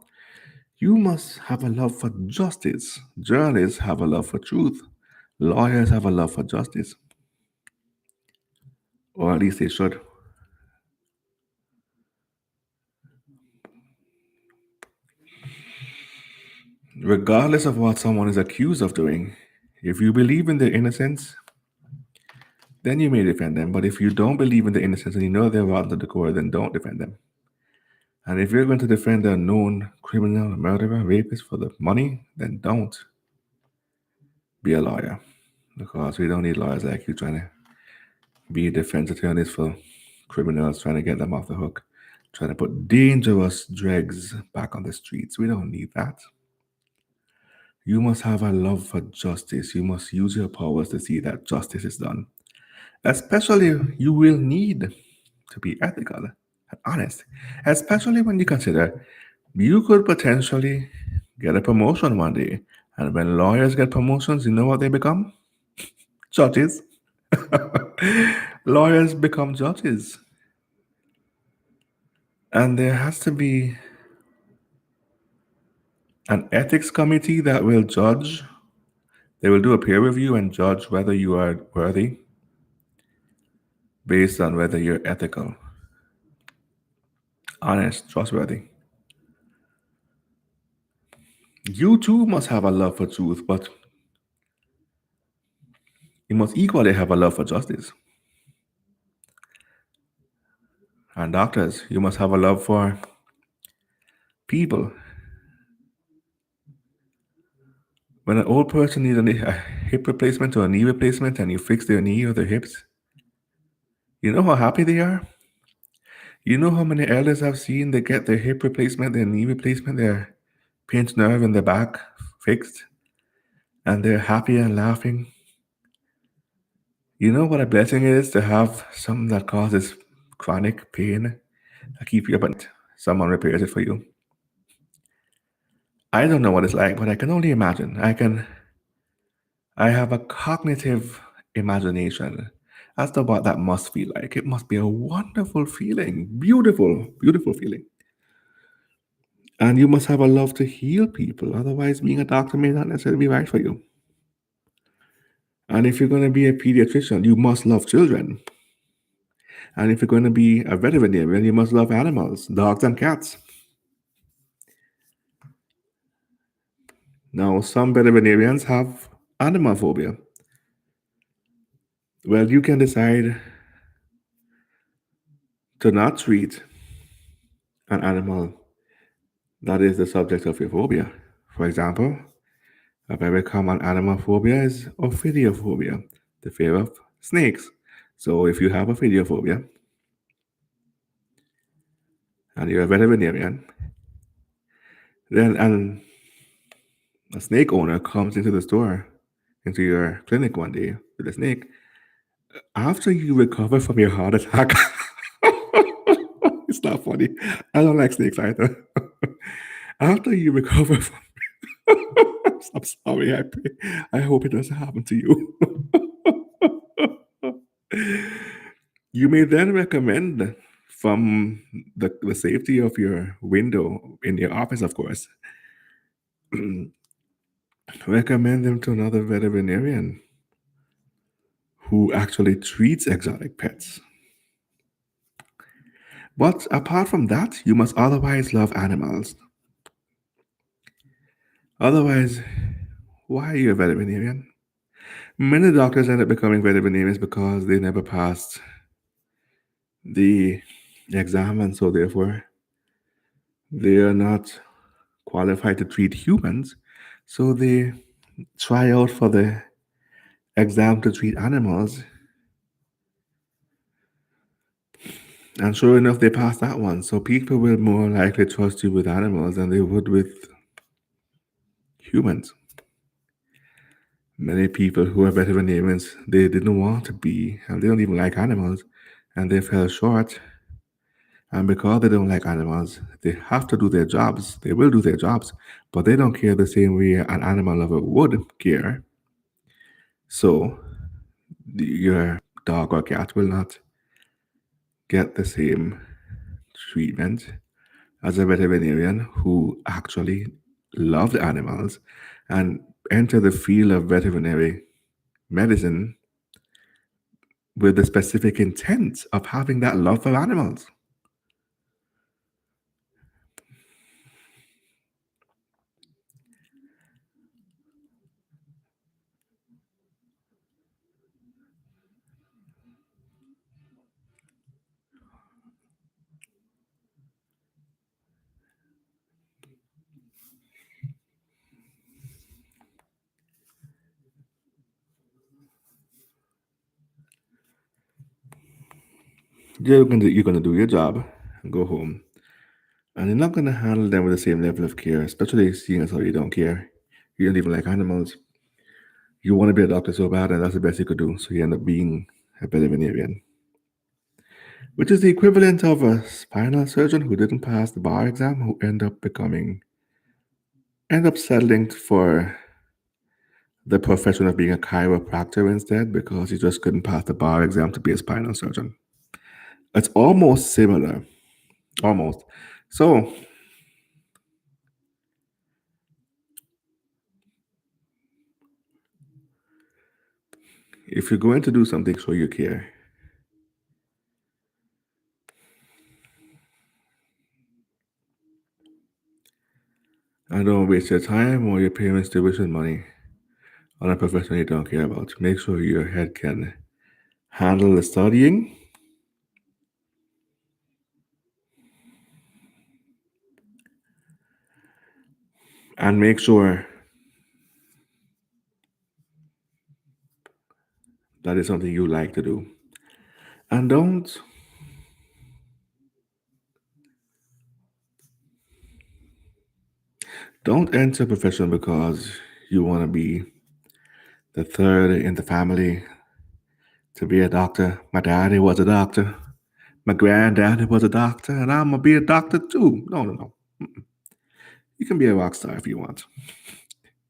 You must have a love for justice. Journalists have a love for truth. Lawyers have a love for justice, or at least they should. Regardless of what someone is accused of doing, if you believe in their innocence, then you may defend them. But if you don't believe in their innocence and you know they're rotten to the core, then don't defend them. And if you're going to defend a known criminal, murderer, rapist for the money, then don't be a lawyer. Because we don't need lawyers like you trying to be defense attorneys for criminals, trying to get them off the hook, trying to put dangerous dregs back on the streets. We don't need that. You must have a love for justice. You must use your powers to see that justice is done. Especially, you will need to be ethical and honest, especially when you consider you could potentially get a promotion one day. And when lawyers get promotions, you know what they become? Judges. Lawyers become judges. And there has to be an ethics committee that will judge. They will do a peer review and judge whether you are worthy based on whether you're ethical, honest, trustworthy. You too must have a love for truth, but you must equally have a love for justice. And doctors, you must have a love for people. When an old person needs a hip replacement or a knee replacement and you fix their knee or their hips, you know how happy they are? You know how many elders I've seen they get their hip replacement, their knee replacement, their pinched nerve in their back fixed, and they're happy and laughing? You know what a blessing it is to have something that causes chronic pain that keep you up at night. Someone repairs it for you. I don't know what it's like, but I can only imagine. I have a cognitive imagination as to what that must feel like. It must be a wonderful feeling, beautiful, beautiful feeling. And you must have a love to heal people. Otherwise, being a doctor may not necessarily be right for you. And if you're going to be a pediatrician, you must love children. And if you're going to be a veterinarian, you must love animals, dogs and cats. Now, some veterinarians have animal phobia. Well, you can decide to not treat an animal that is the subject of your phobia. For example, a very common animal phobia is ophidiophobia, the fear of snakes. So if you have ophidiophobia and you're a veterinarian, then a snake owner comes into the store, into your clinic one day with a snake, after you recover from your heart attack, it's not funny. I don't like snakes either. After you recover from, I'm sorry. I hope it doesn't happen to you. You may then recommend from the safety of your window in your office, of course, recommend them to another veterinarian who actually treats exotic pets. But apart from that, you must otherwise love animals. Otherwise, why are you a veterinarian? Many doctors end up becoming veterinarians because they never passed the exam, and so therefore they are not qualified to treat humans. So they try out for the exam to treat animals, and sure enough, they pass that one. So people will more likely trust you with animals than they would with humans. Many people who are veterinarians, they didn't want to be, and they don't even like animals, and they fell short. And because they don't like animals, they have to do their jobs. They will do their jobs, but they don't care the same way an animal lover would care. So your dog or cat will not get the same treatment as a veterinarian who actually loved animals and enter the field of veterinary medicine with the specific intent of having that love for animals. You're gonna do your job and go home. And you're not gonna handle them with the same level of care, especially seeing as how you don't care. You don't even like animals. You want to be a doctor so bad, and that's the best you could do. So you end up being a veterinarian, which is the equivalent of a spinal surgeon who didn't pass the bar exam, who end up settling for the profession of being a chiropractor instead because he just couldn't pass the bar exam to be a spinal surgeon. It's almost similar, almost. So if you're going to do something, show you care. And don't waste your time or your parents' tuition money on a profession you don't care about. Make sure your head can handle the studying and make sure that is something you like to do. And don't enter a profession because you want to be the third in the family to be a doctor. My daddy was a doctor. My granddaddy was a doctor, and I'm gonna be a doctor too. No, no, no. You can be a rock star if you want.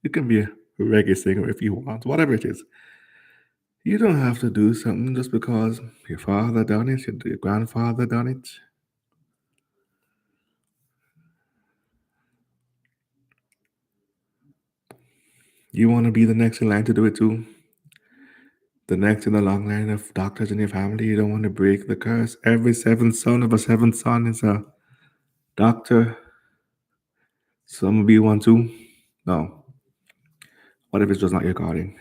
You can be a reggae singer if you want. Whatever it is. You don't have to do something just because your father done it, your grandfather done it. You want to be the next in line to do it too. The next in the long line of doctors in your family. You don't want to break the curse. Every seventh son of a seventh son is a doctor. Some will be one too. No. What if it's just not your calling?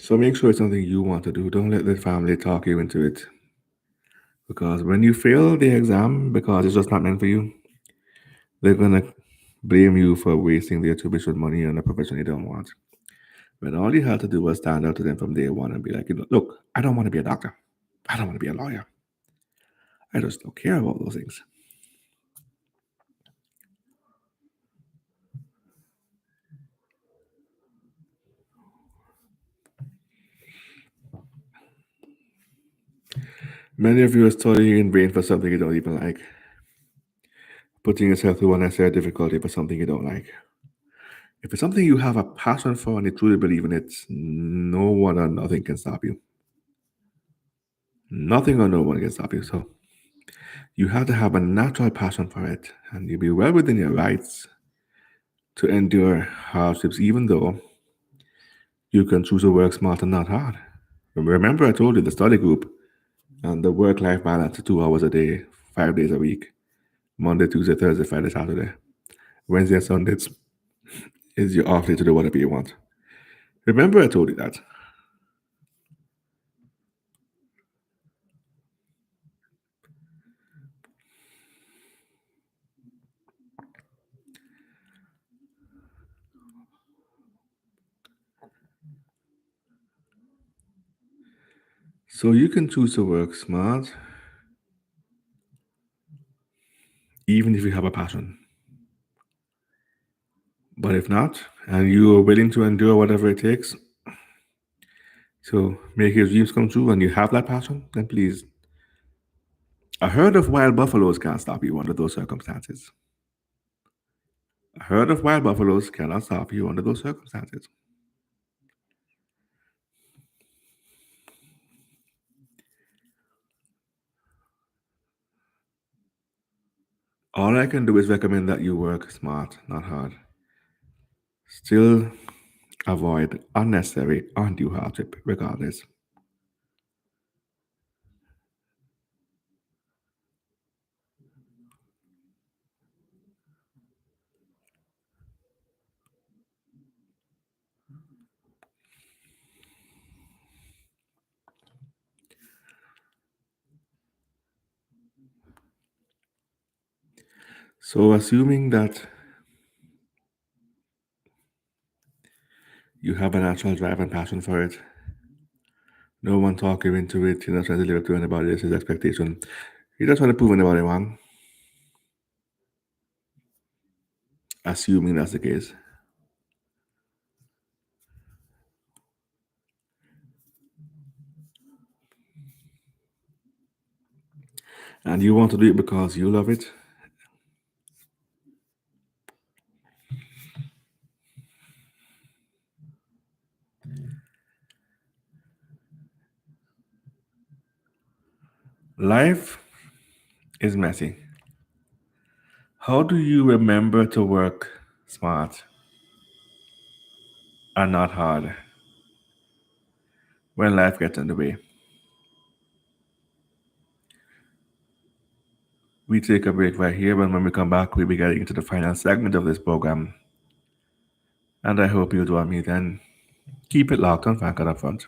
So make sure it's something you want to do. Don't let the family talk you into it. Because when you fail the exam because it's just not meant for you, they're gonna blame you for wasting their tuition money on a profession you don't want. When all you had to do was stand up to them from day one and be like, look, I don't want to be a doctor. I don't want to be a lawyer. I just don't care about those things. Many of you are studying in vain for something you don't even like, putting yourself through unnecessary difficulty for something you don't like. If it's something you have a passion for and you truly believe in it, no one or nothing can stop you. Nothing or no one can stop you. So you have to have a natural passion for it, and you'll be well within your rights to endure hardships, even though you can choose to work smart and not hard. Remember, I told you the study group and the work life balance 2 hours a day, 5 days a week, Monday, Tuesday, Thursday, Friday, Saturday. Wednesday and Sundays is your off day to do whatever you want. Remember, I told you that. So you can choose to work smart, even if you have a passion. But if not, and you are willing to endure whatever it takes to make your dreams come true and you have that passion, then please, a herd of wild buffaloes can't stop you under those circumstances. A herd of wild buffaloes cannot stop you under those circumstances. All I can do is recommend that you work smart, not hard. Still avoid unnecessary, undue hardship, regardless. So, assuming that you have a natural drive and passion for it, no one talk you into it, you're not trying to live up to anybody else's expectation, you're not trying to prove anybody wrong, assuming that's the case. And you want to do it because you love it, life is messy. How do you remember to work smart and not hard when life gets in the way? We take a break right here, and when we come back, we'll be getting into the final segment of this program. And I hope you'll join me then. Keep it locked on Frank Up Front.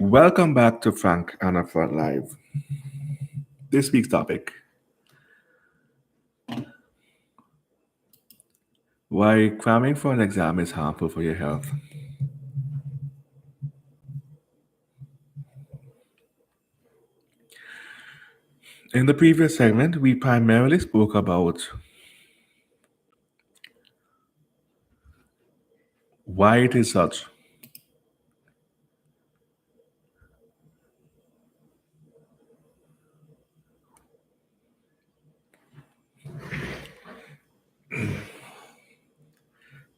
Welcome back to Frank and Upfront Live. This week's topic: why cramming for an exam is harmful for your health. In the previous segment, we primarily spoke about why it is such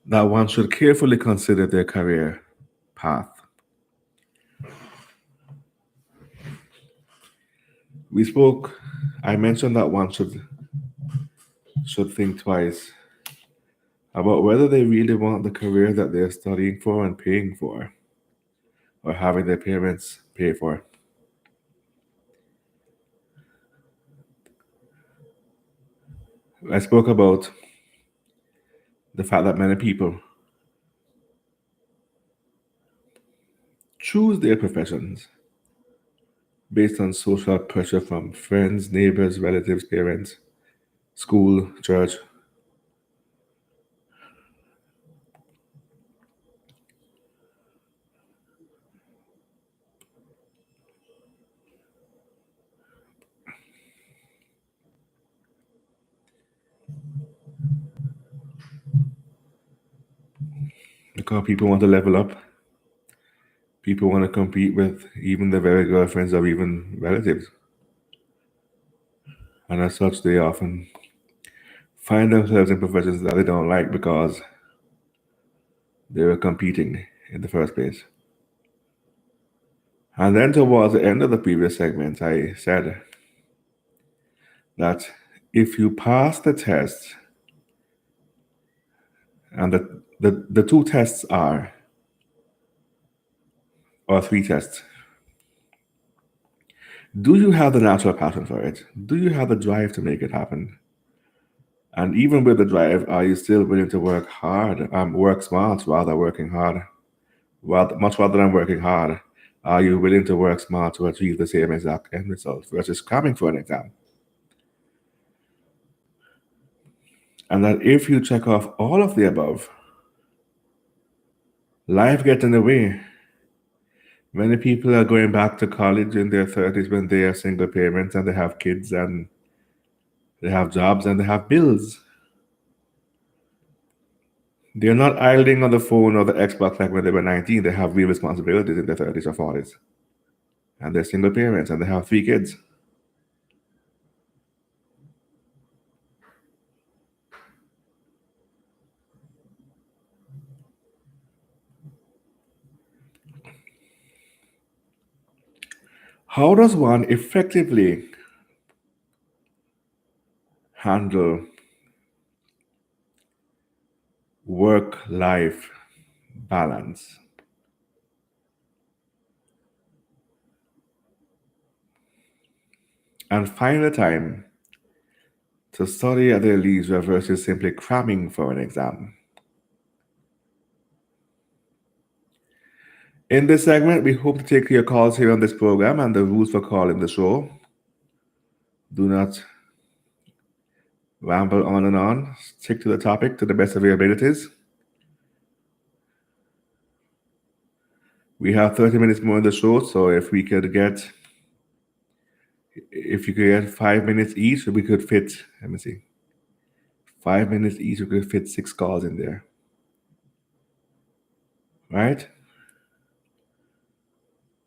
that one should carefully consider their career path. I mentioned that one should think twice about whether they really want the career that they're studying for and paying for, or having their parents pay for. I spoke about the fact that many people choose their professions based on social pressure from friends, neighbors, relatives, parents, school, church. Because people want to level up, people want to compete with even their very girlfriends or even relatives. And as such, they often find themselves in professions that they don't like because they were competing in the first place. And then towards the end of the previous segment, I said that if you pass the test, and the two tests are, or three tests, do you have the natural passion for it? Do you have the drive to make it happen? And even with the drive, are you still willing to work hard, work smart rather working hard? Much rather than working hard, are you willing to work smart to achieve the same exact end result versus cramming for an exam? And that if you check off all of the above, life gets in the way. Many people are going back to college in their 30s when they are single parents and they have kids and they have jobs and they have bills. They're not idling on the phone or the Xbox like when they were 19. They have real responsibilities in their 30s or 40s. And they're single parents and they have three kids. How does one effectively handle work life balance and find the time to study at their leisure versus simply cramming for an exam? In this segment, we hope to take your calls here on this program, and the rules for calling the show: do not ramble on and on. Stick to the topic to the best of your abilities. We have 30 minutes more in the show, so if you could get 5 minutes each, we could fit, let me see, 5 minutes each, we could fit 6 calls in there. Right?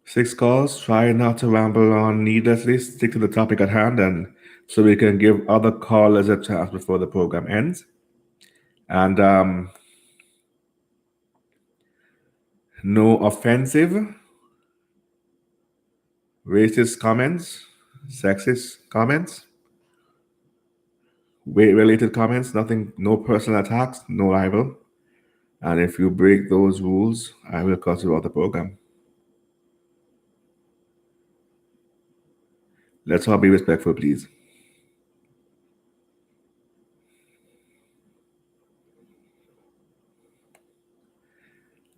6 calls. Try not to ramble on needlessly. Stick to the topic at hand, and so we can give other callers a chance before the program ends. And no offensive, racist comments, sexist comments, weight-related comments. Nothing. No personal attacks. No libel. And if you break those rules, I will cut you out the program. Let's all be respectful, please.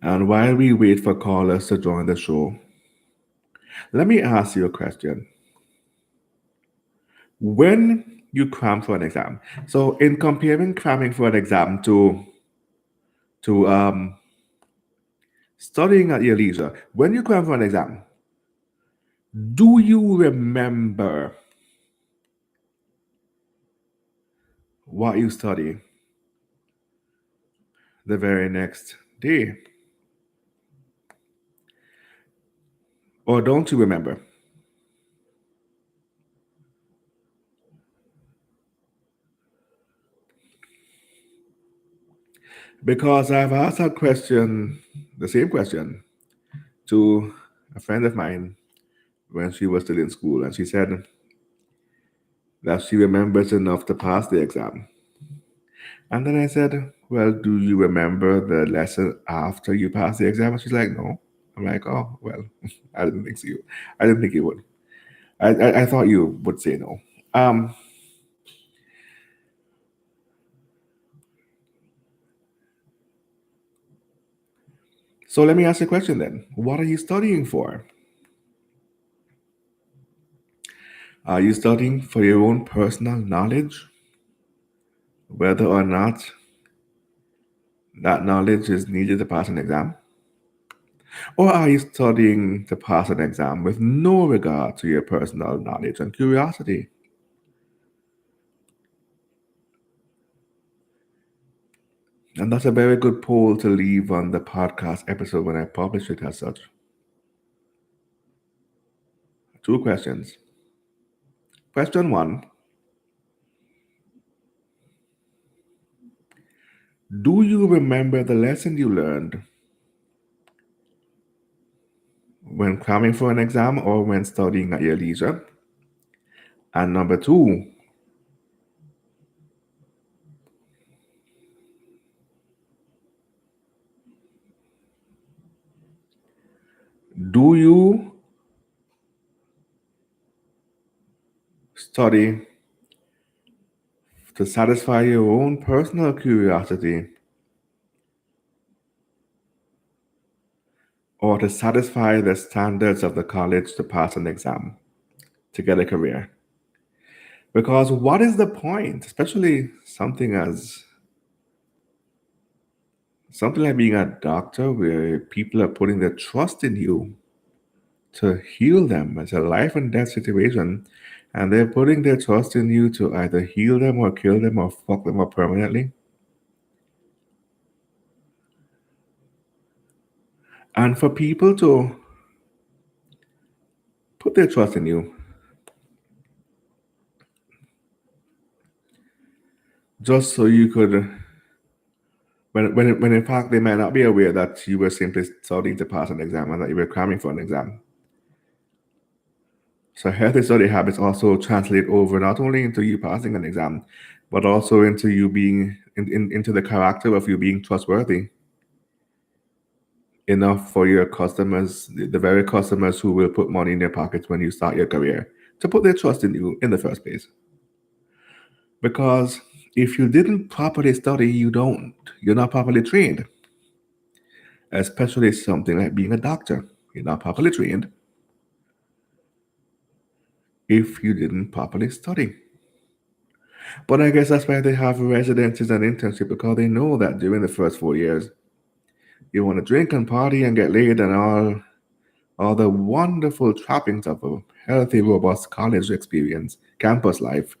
And while we wait for callers to join the show, Let me ask you a question. When you cram for an exam, so in comparing cramming for an exam to studying at your leisure, when you cram for an exam, do you remember what you study the very next day? Or don't you remember? Because I've asked that question, the same question, to a friend of mine when she was still in school, and she said that she remembers enough to pass the exam. And then I said, "Well, do you remember the lesson after you pass the exam?" And she's like, "No." I'm like, "Oh, well, I didn't think so. I didn't think you would. I thought you would say no." Um, so let me ask you a question then. What are you studying for? Are you studying for your own personal knowledge, whether or not that knowledge is needed to pass an exam? Or are you studying to pass an exam with no regard to your personal knowledge and curiosity? And that's a very good poll to leave on the podcast episode when I publish it as such. Two questions. Question one: do you remember the lesson you learned when cramming for an exam or when studying at your leisure? And number two, do you study to satisfy your own personal curiosity or to satisfy the standards of the college to pass an exam to get a career? Because what is the point, especially something like being a doctor where people are putting their trust in you to heal them? It's a life and death situation, and they're putting their trust in you to either heal them or kill them or fuck them up permanently. And for people to put their trust in you just so you could, when in fact they might not be aware that you were simply studying to pass an exam and that you were cramming for an exam. So healthy study habits also translate over not only into you passing an exam, but also into you being into the character of you being trustworthy enough for your customers, the very customers who will put money in your pockets when you start your career, to put their trust in you in the first place. Because if you didn't properly study, you're not properly trained, especially something like being a doctor. You're not properly trained if you didn't properly study. But I guess that's why they have residencies and internship, because they know that during the first 4 years, you want to drink and party and get laid and all the wonderful trappings of a healthy, robust college experience, campus life.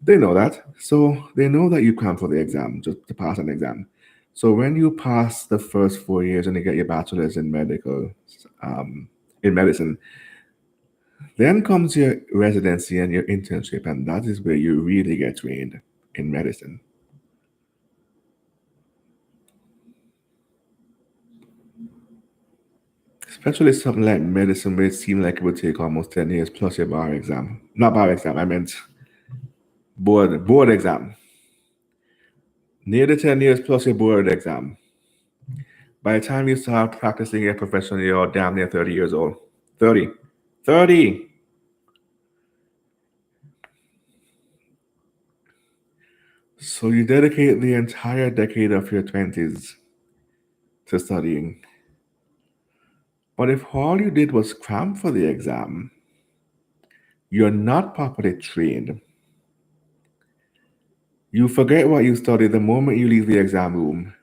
They know that. So they know that you cram for the exam, just to pass an exam. So when you pass the first 4 years and you get your bachelor's um, in medicine, then comes your residency and your internship, and that is where you really get trained in medicine. Especially something like medicine, where it seemed like it would take almost 10 years plus your bar exam. Not bar exam, I meant board exam. Near the 10 years plus your board exam. By the time you start practicing your profession, you're damn near 30 years old. 30. 30! So you dedicate the entire decade of your 20s to studying. But if all you did was cram for the exam, you're not properly trained. You forget what you studied the moment you leave the exam room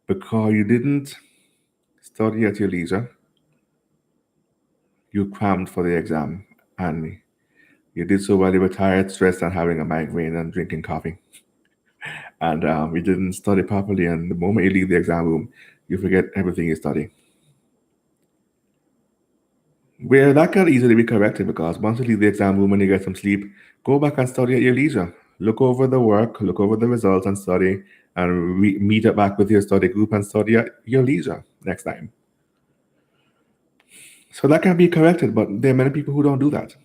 because you didn't study at your leisure. You crammed for the exam and you did so while you were tired, stressed, and having a migraine and drinking coffee. And you didn't study properly. And the moment you leave the exam room, you forget everything you study. Where that can easily be corrected because once you leave the exam room and you get some sleep, go back and study at your leisure. Look over the work, look over the results and study, and meet up back with your study group and study at your leisure next time. So that can be corrected, but there are many people who don't do that.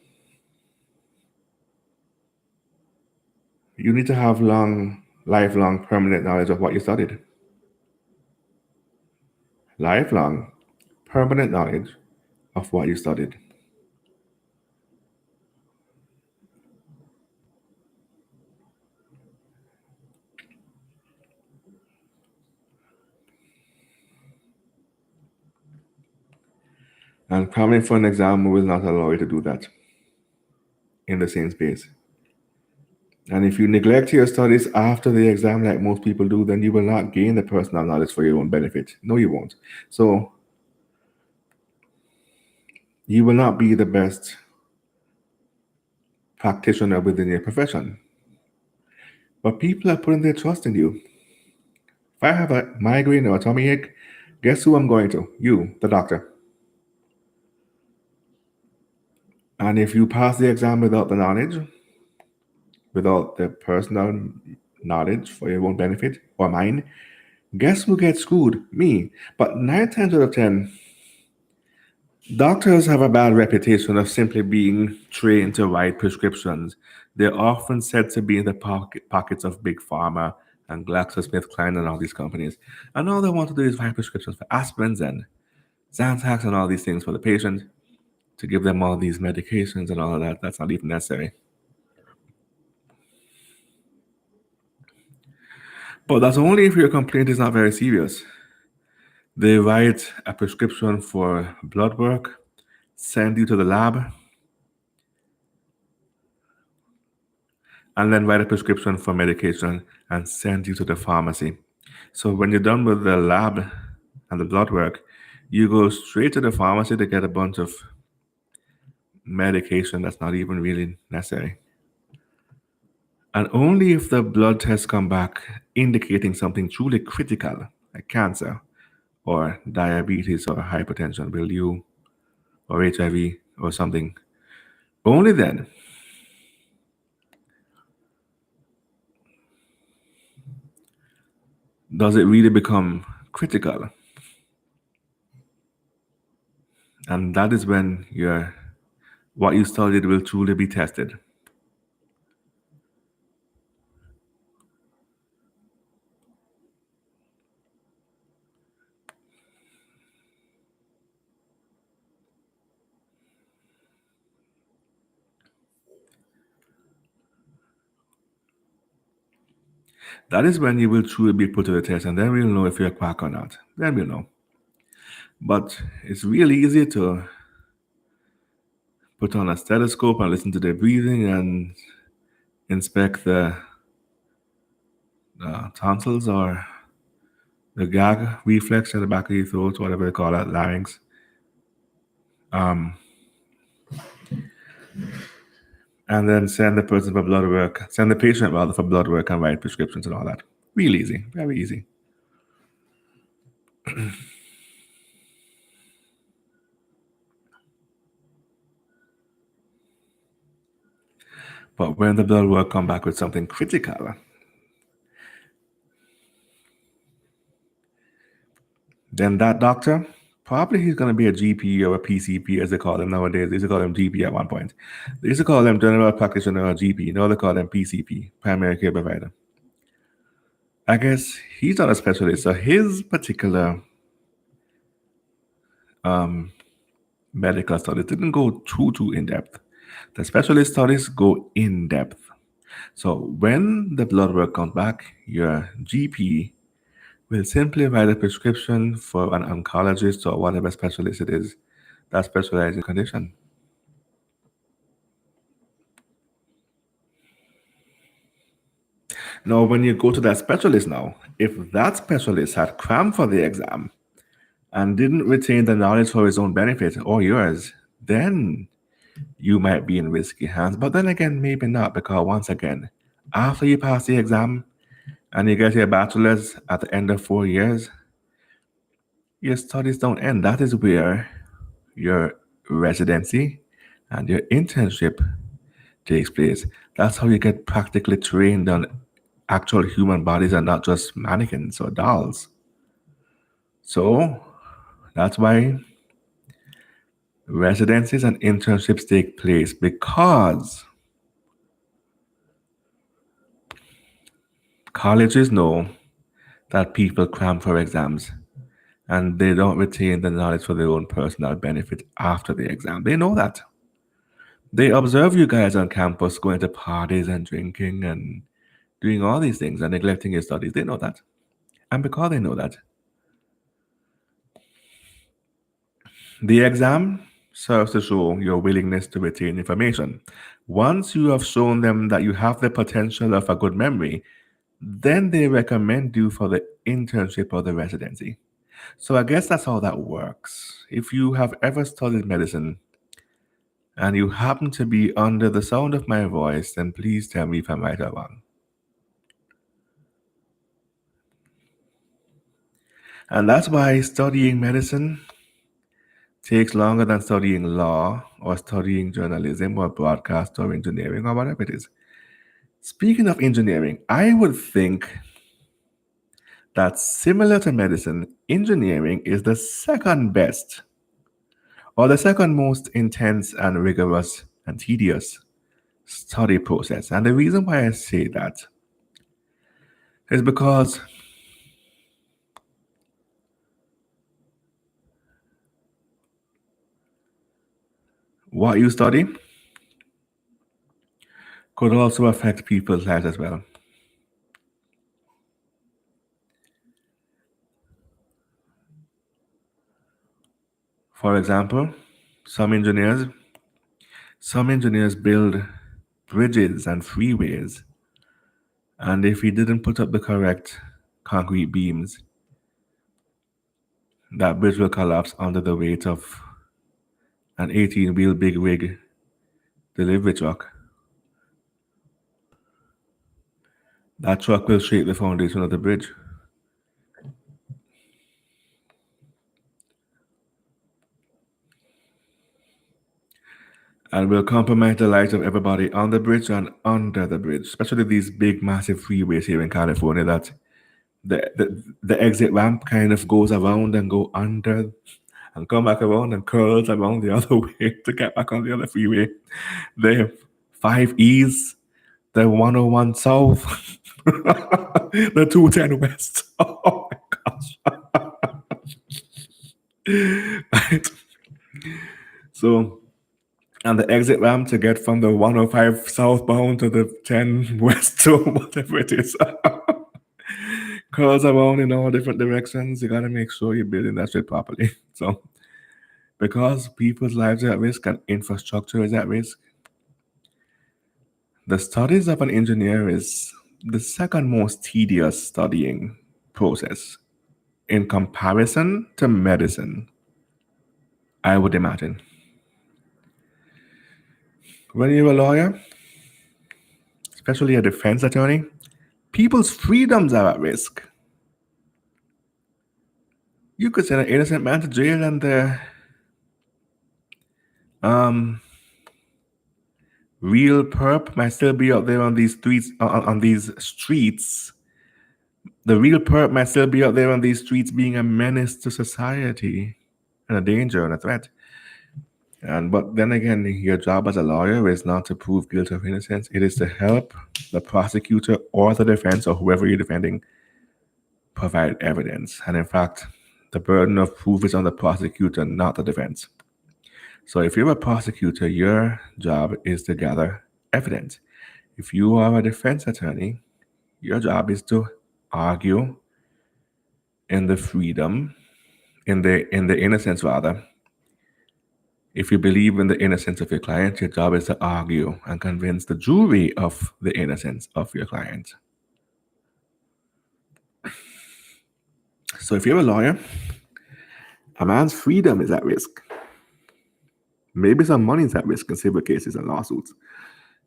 You need to have lifelong, permanent knowledge of what you studied. Lifelong, permanent knowledge of what you studied. And cramming for an exam will not allow you to do that in the same space. And if you neglect your studies after the exam, like most people do, then you will not gain the personal knowledge for your own benefit. No, you won't. So you will not be the best practitioner within your profession. But people are putting their trust in you. If I have a migraine or a tummy ache, guess who I'm going to? You, the doctor. And if you pass the exam without the knowledge, without the personal knowledge for your own benefit or mine, guess who gets screwed? Me. But 9 times out of 10, doctors have a bad reputation of simply being trained to write prescriptions. They're often said to be in the pockets of Big Pharma and GlaxoSmithKline and all these companies. And all they want to do is write prescriptions for aspirins and Zantac and all these things for the patient to give them all these medications and all of that. That's not even necessary. But that's only if your complaint is not very serious. They write a prescription for blood work, send you to the lab, and then write a prescription for medication and send you to the pharmacy. So when you're done with the lab and the blood work, you go straight to the pharmacy to get a bunch of medication that's not even really necessary. And only if the blood tests come back indicating something truly critical, like cancer or diabetes or hypertension, will you, or HIV or something, only then does it really become critical. And that is when what you studied will truly be tested. That is when you will truly be put to the test, and then we'll know if you're a quack or not. Then we'll know. But it's really easy to put on a stethoscope and listen to their breathing and inspect the tonsils or the gag reflex at the back of your throat, whatever they call that, larynx. And then send the person for blood work, send the patient rather for blood work and write prescriptions and all that. Real easy, very easy. But when the blood work come back with something critical, then that doctor, probably he's going to be a GP or a PCP, as they call them nowadays. They used to call them GP at one point. They used to call them general practitioner or GP. Now they call them PCP, primary care provider. I guess he's not a specialist, so his particular medical studies didn't go too in depth. The specialist studies go in depth. So when the blood work comes back, your GP will simply write a prescription for an oncologist or whatever specialist it is that specializes in condition. Now, when you go to that specialist now, if that specialist had crammed for the exam and didn't retain the knowledge for his own benefit or yours, then you might be in risky hands. But then again, maybe not, because once again, after you pass the exam and you get your bachelor's at the end of 4 years, your studies don't end. That is where your residency and your internship takes place. That's how you get practically trained on actual human bodies and not just mannequins or dolls. So that's why residencies and internships take place, because colleges know that people cram for exams and they don't retain the knowledge for their own personal benefit after the exam. They know that. They observe you guys on campus going to parties and drinking and doing all these things and neglecting your studies. They know that. And because they know that, the exam serves to show your willingness to retain information. Once you have shown them that you have the potential of a good memory, then they recommend you for the internship or the residency. So I guess that's how that works. If you have ever studied medicine and you happen to be under the sound of my voice, then please tell me if I'm right or wrong. And that's why studying medicine takes longer than studying law or studying journalism or broadcast or engineering or whatever it is. Speaking of engineering, I would think that similar to medicine, engineering is the second best or the second most intense and rigorous and tedious study process. And the reason why I say that is because what you study could also affect people's lives as well. For example, some engineers some engineers build bridges and freeways, and if he didn't put up the correct concrete beams, that bridge will collapse under the weight of an 18-wheel big rig delivery truck. That truck will shake the foundation of the bridge and will compromise the lives of everybody on the bridge and under the bridge, especially these big, massive freeways here in California that the exit ramp kind of goes around and go under and come back around and curls around the other way to get back on the other freeway. The 5 E's, the 101 South, the 210 West. Oh my gosh. Right. So, and the exit ramp to get from the 105 southbound to the 10 west to whatever it is. Curls around in all different directions. You gotta make sure you're building that shit properly. So, because people's lives are at risk and infrastructure is at risk, the studies of an engineer is the second most tedious studying process in comparison to medicine, I would imagine. When you're a lawyer, especially a defense attorney, people's freedoms are at risk. You could send an innocent man to jail and the real perp might still be out there on these streets. On these streets, the real perp might still be out there on these streets, being a menace to society and a danger and a threat. But then again, your job as a lawyer is not to prove guilt or innocence. It is to help the prosecutor or the defense or whoever you're defending provide evidence. And in fact, the burden of proof is on the prosecutor, not the defense. So if you're a prosecutor, your job is to gather evidence. If you are a defense attorney, your job is to argue in the freedom, in the innocence rather. If you believe in the innocence of your client, your job is to argue and convince the jury of the innocence of your client. So if you're a lawyer, a man's freedom is at risk. Maybe some money is at risk in civil cases and lawsuits.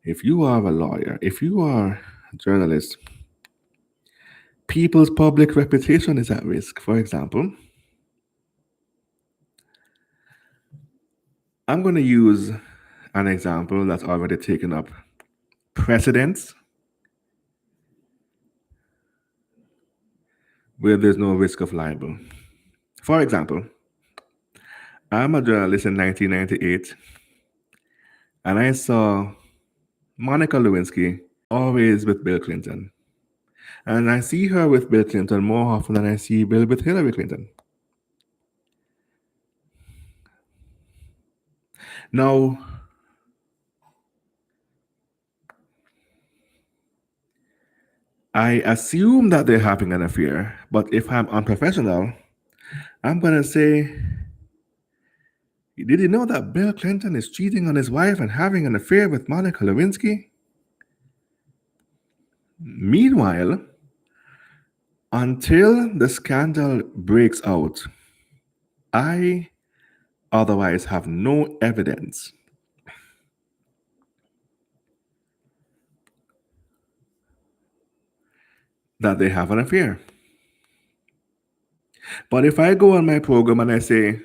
If you are a lawyer, if you are a journalist, people's public reputation is at risk. For example, I'm going to use an example that's already taken up precedents where there's no risk of libel. For example, I'm a journalist in 1998 and I saw Monica Lewinsky always with Bill Clinton. And I see her with Bill Clinton more often than I see Bill with Hillary Clinton. Now, I assume that they're having an affair, but if I'm unprofessional, I'm going to say, did you know that Bill Clinton is cheating on his wife and having an affair with Monica Lewinsky? Meanwhile, until the scandal breaks out, I otherwise have no evidence that they have an affair. But if I go on my program and I say,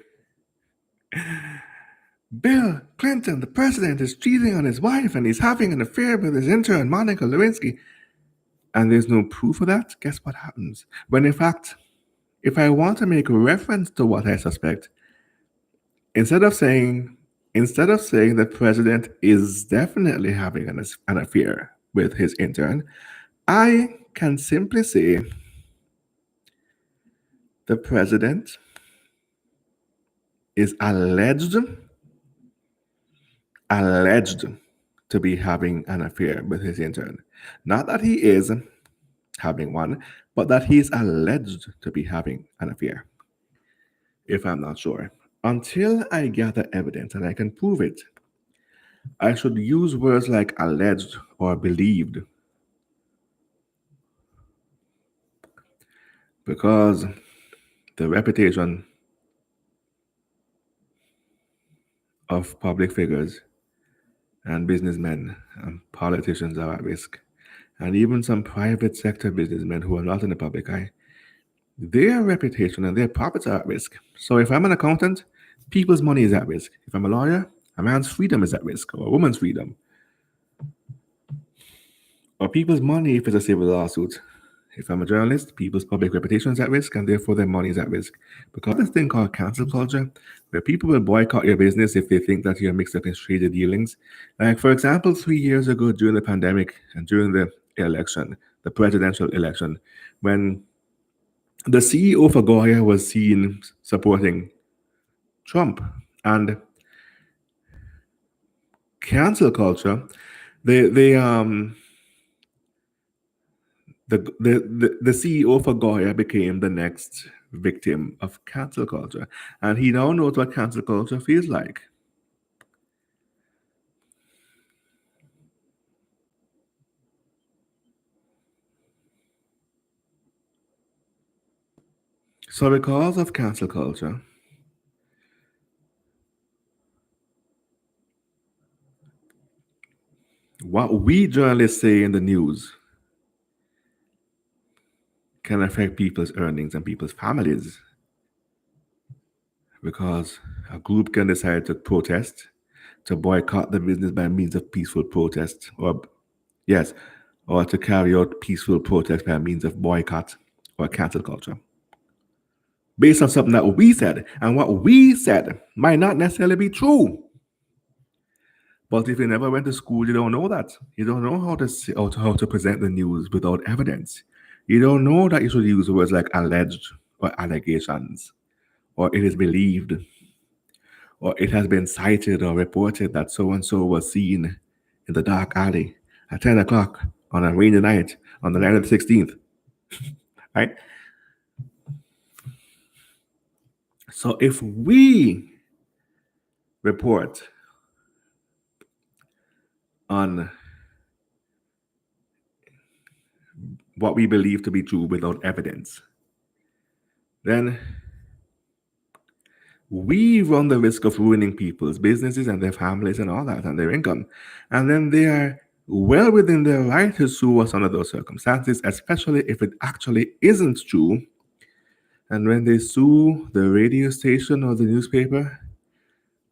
Bill Clinton, the president, is cheating on his wife and he's having an affair with his intern, Monica Lewinsky, and there's no proof of that, guess what happens? When in fact, if I want to make reference to what I suspect, instead of saying the president is definitely having an affair with his intern, I can simply say the president is alleged to be having an affair with his intern. Not that he is having one, but that he is alleged to be having an affair. If I'm not sure. Until I gather evidence and I can prove it, I should use words like alleged or believed. Because the reputation of public figures and businessmen and politicians are at risk. And even some private sector businessmen who are not in the public eye, their reputation and their profits are at risk. So if I'm an accountant, people's money is at risk. If I'm a lawyer, a man's freedom is at risk, or a woman's freedom. Or people's money if it's a civil lawsuit. If I'm a journalist, people's public reputation is at risk and therefore their money is at risk. Because this thing called cancel culture, where people will boycott your business if they think that you're mixed up in shady dealings. Like, for example, 3 years ago during the pandemic and during the election, the presidential election, when the CEO for Goya was seen supporting Trump. And cancel culture, the CEO for Goya became the next victim of cancel culture. And he now knows what cancel culture feels like. So because of cancel culture, what we journalists say in the news can affect people's earnings and people's families. Because a group can decide to protest, to boycott the business by means of peaceful protest, or to carry out peaceful protest by means of boycott or cancel culture. Based on something that we said, and what we said might not necessarily be true. But if you never went to school, you don't know that. You don't know how to present the news without evidence. You don't know that you should use words like alleged or allegations, or it is believed, or it has been cited or reported that so and so was seen in the dark alley at 10 o'clock on a rainy night on the night of the 16th. Right? So if we report on what we believe to be true without evidence, then we run the risk of ruining people's businesses and their families and all that and their income. And then they are well within their right to sue us under those circumstances, especially if it actually isn't true. And when they sue the radio station or the newspaper,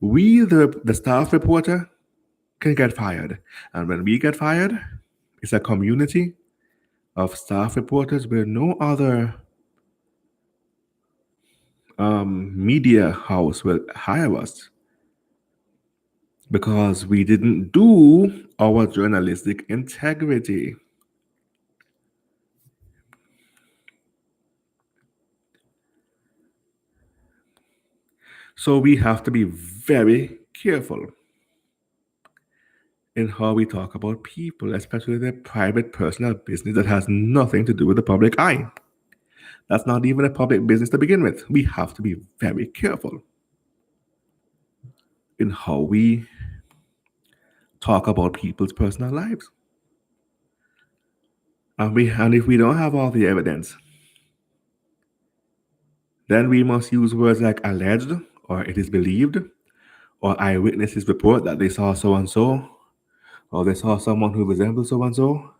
we, the staff reporter, can get fired. And when we get fired, it's a community of staff reporters where no other media house will hire us because we didn't do our journalistic integrity. So we have to be very careful in how we talk about people, especially their private personal business that has nothing to do with the public eye. That's not even a public business to begin with. We have to be very careful in how we talk about people's personal lives. And if we don't have all the evidence, then we must use words like alleged, or it is believed, or eyewitnesses report that they saw so and so, or they saw someone who resembles so and so,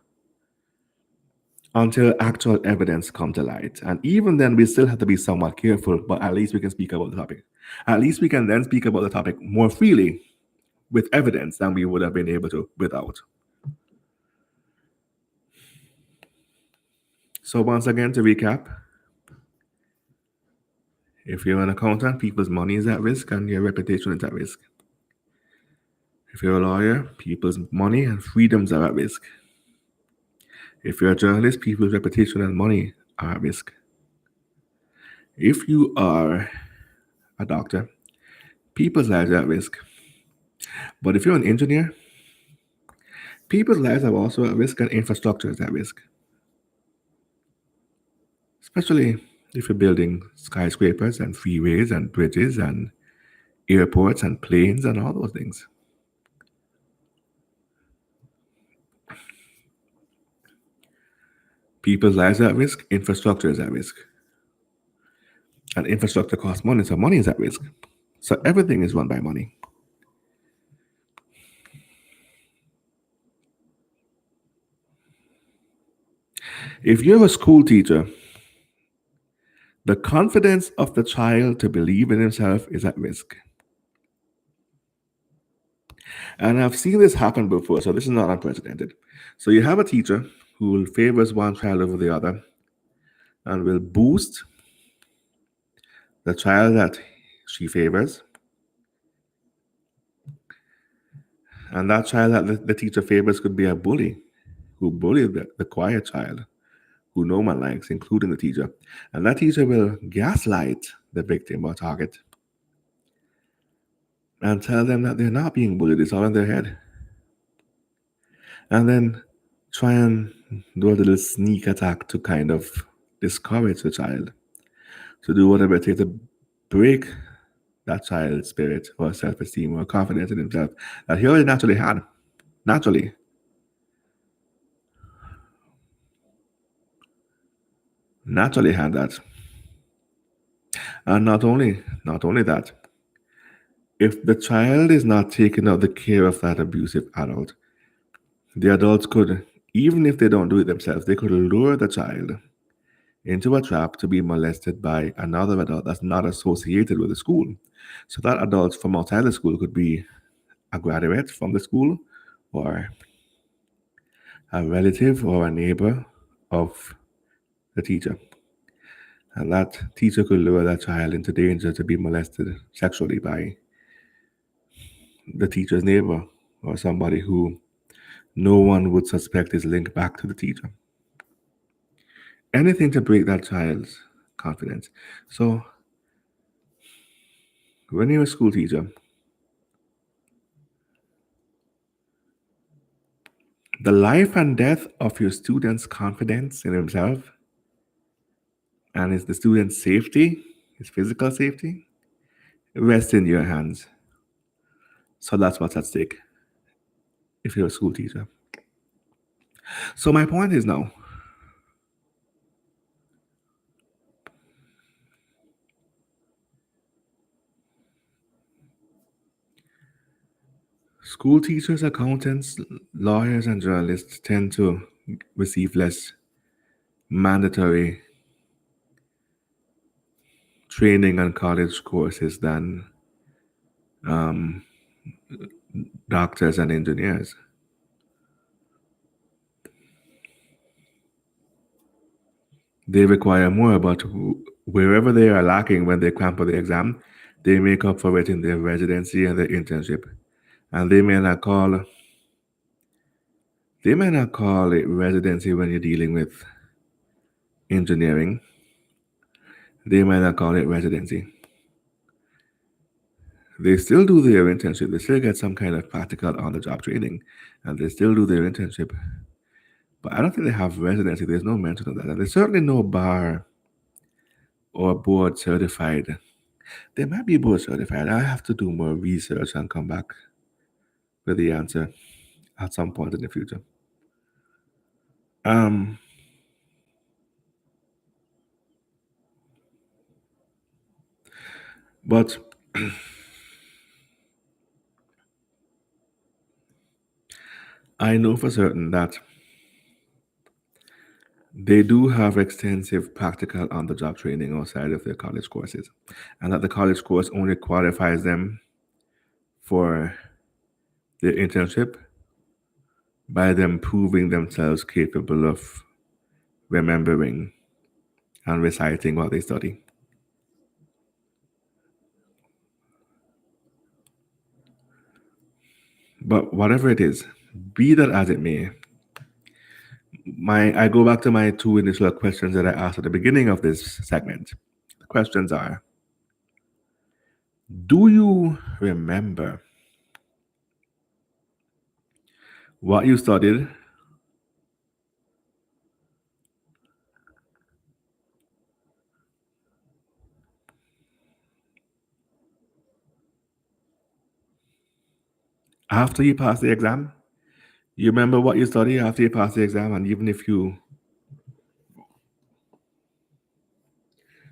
until actual evidence come to light. And even then, we still have to be somewhat careful, but at least we can speak about the topic. At least we can then speak about the topic more freely with evidence than we would have been able to without. So once again, to recap, if you're an accountant, people's money is at risk and your reputation is at risk. If you're a lawyer, people's money and freedoms are at risk. If you're a journalist, people's reputation and money are at risk. If you are a doctor, people's lives are at risk. But if you're an engineer, people's lives are also at risk and infrastructure is at risk. Especially if you're building skyscrapers and freeways and bridges and airports and planes and all those things. People's lives are at risk, infrastructure is at risk. And infrastructure costs money, so money is at risk. So everything is run by money. If you're a school teacher, the confidence of the child to believe in himself is at risk. And I've seen this happen before, so this is not unprecedented. So you have a teacher who favors one child over the other and will boost the child that she favors. And that child that the teacher favors could be a bully who bullied the quiet child who no one likes, including the teacher. And that teacher will gaslight the victim or target and tell them that they're not being bullied, it's all in their head. And then try and do a little sneak attack to kind of discourage the child, to do whatever it takes to break that child's spirit or self-esteem or confidence in himself that he already naturally had. Naturally. Naturally had that. And not only that, if the child is not taking out the care of that abusive adult, the adults could, even if they don't do it themselves, they could lure the child into a trap to be molested by another adult that's not associated with the school. So that adult from outside the school could be a graduate from the school or a relative or a neighbor of the teacher. And that teacher could lure that child into danger to be molested sexually by the teacher's neighbor or somebody who no one would suspect is linked back to the teacher. Anything to break that child's confidence. So, when you're a school teacher, the life and death of your student's confidence in himself and is the student's safety, his physical safety, rests in your hands. So that's what's at stake if you're a school teacher. So my point is now, school teachers, accountants, lawyers, and journalists tend to receive less mandatory training and college courses than doctors and engineers. They require more, but wherever they are lacking when they cram for the exam, they make up for it in their residency and their internship. And they may not call it residency when you're dealing with engineering. They might not call it residency. They still do their internship. They still get some kind of practical on the job training, and they still do their internship. But I don't think they have residency. There's no mention of that. And there's certainly no bar or board certified. They might be board certified. I have to do more research and come back with the answer at some point in the future. Um, but I know for certain that they do have extensive practical on the job training outside of their college courses, and that the college course only qualifies them for their internship by them proving themselves capable of remembering and reciting what they study. But whatever it is, be that as it may, I go back to my two initial questions that I asked at the beginning of this segment. The questions are: do you remember what you studied? After you pass the exam? You remember what you studied after you pass the exam, and even if you,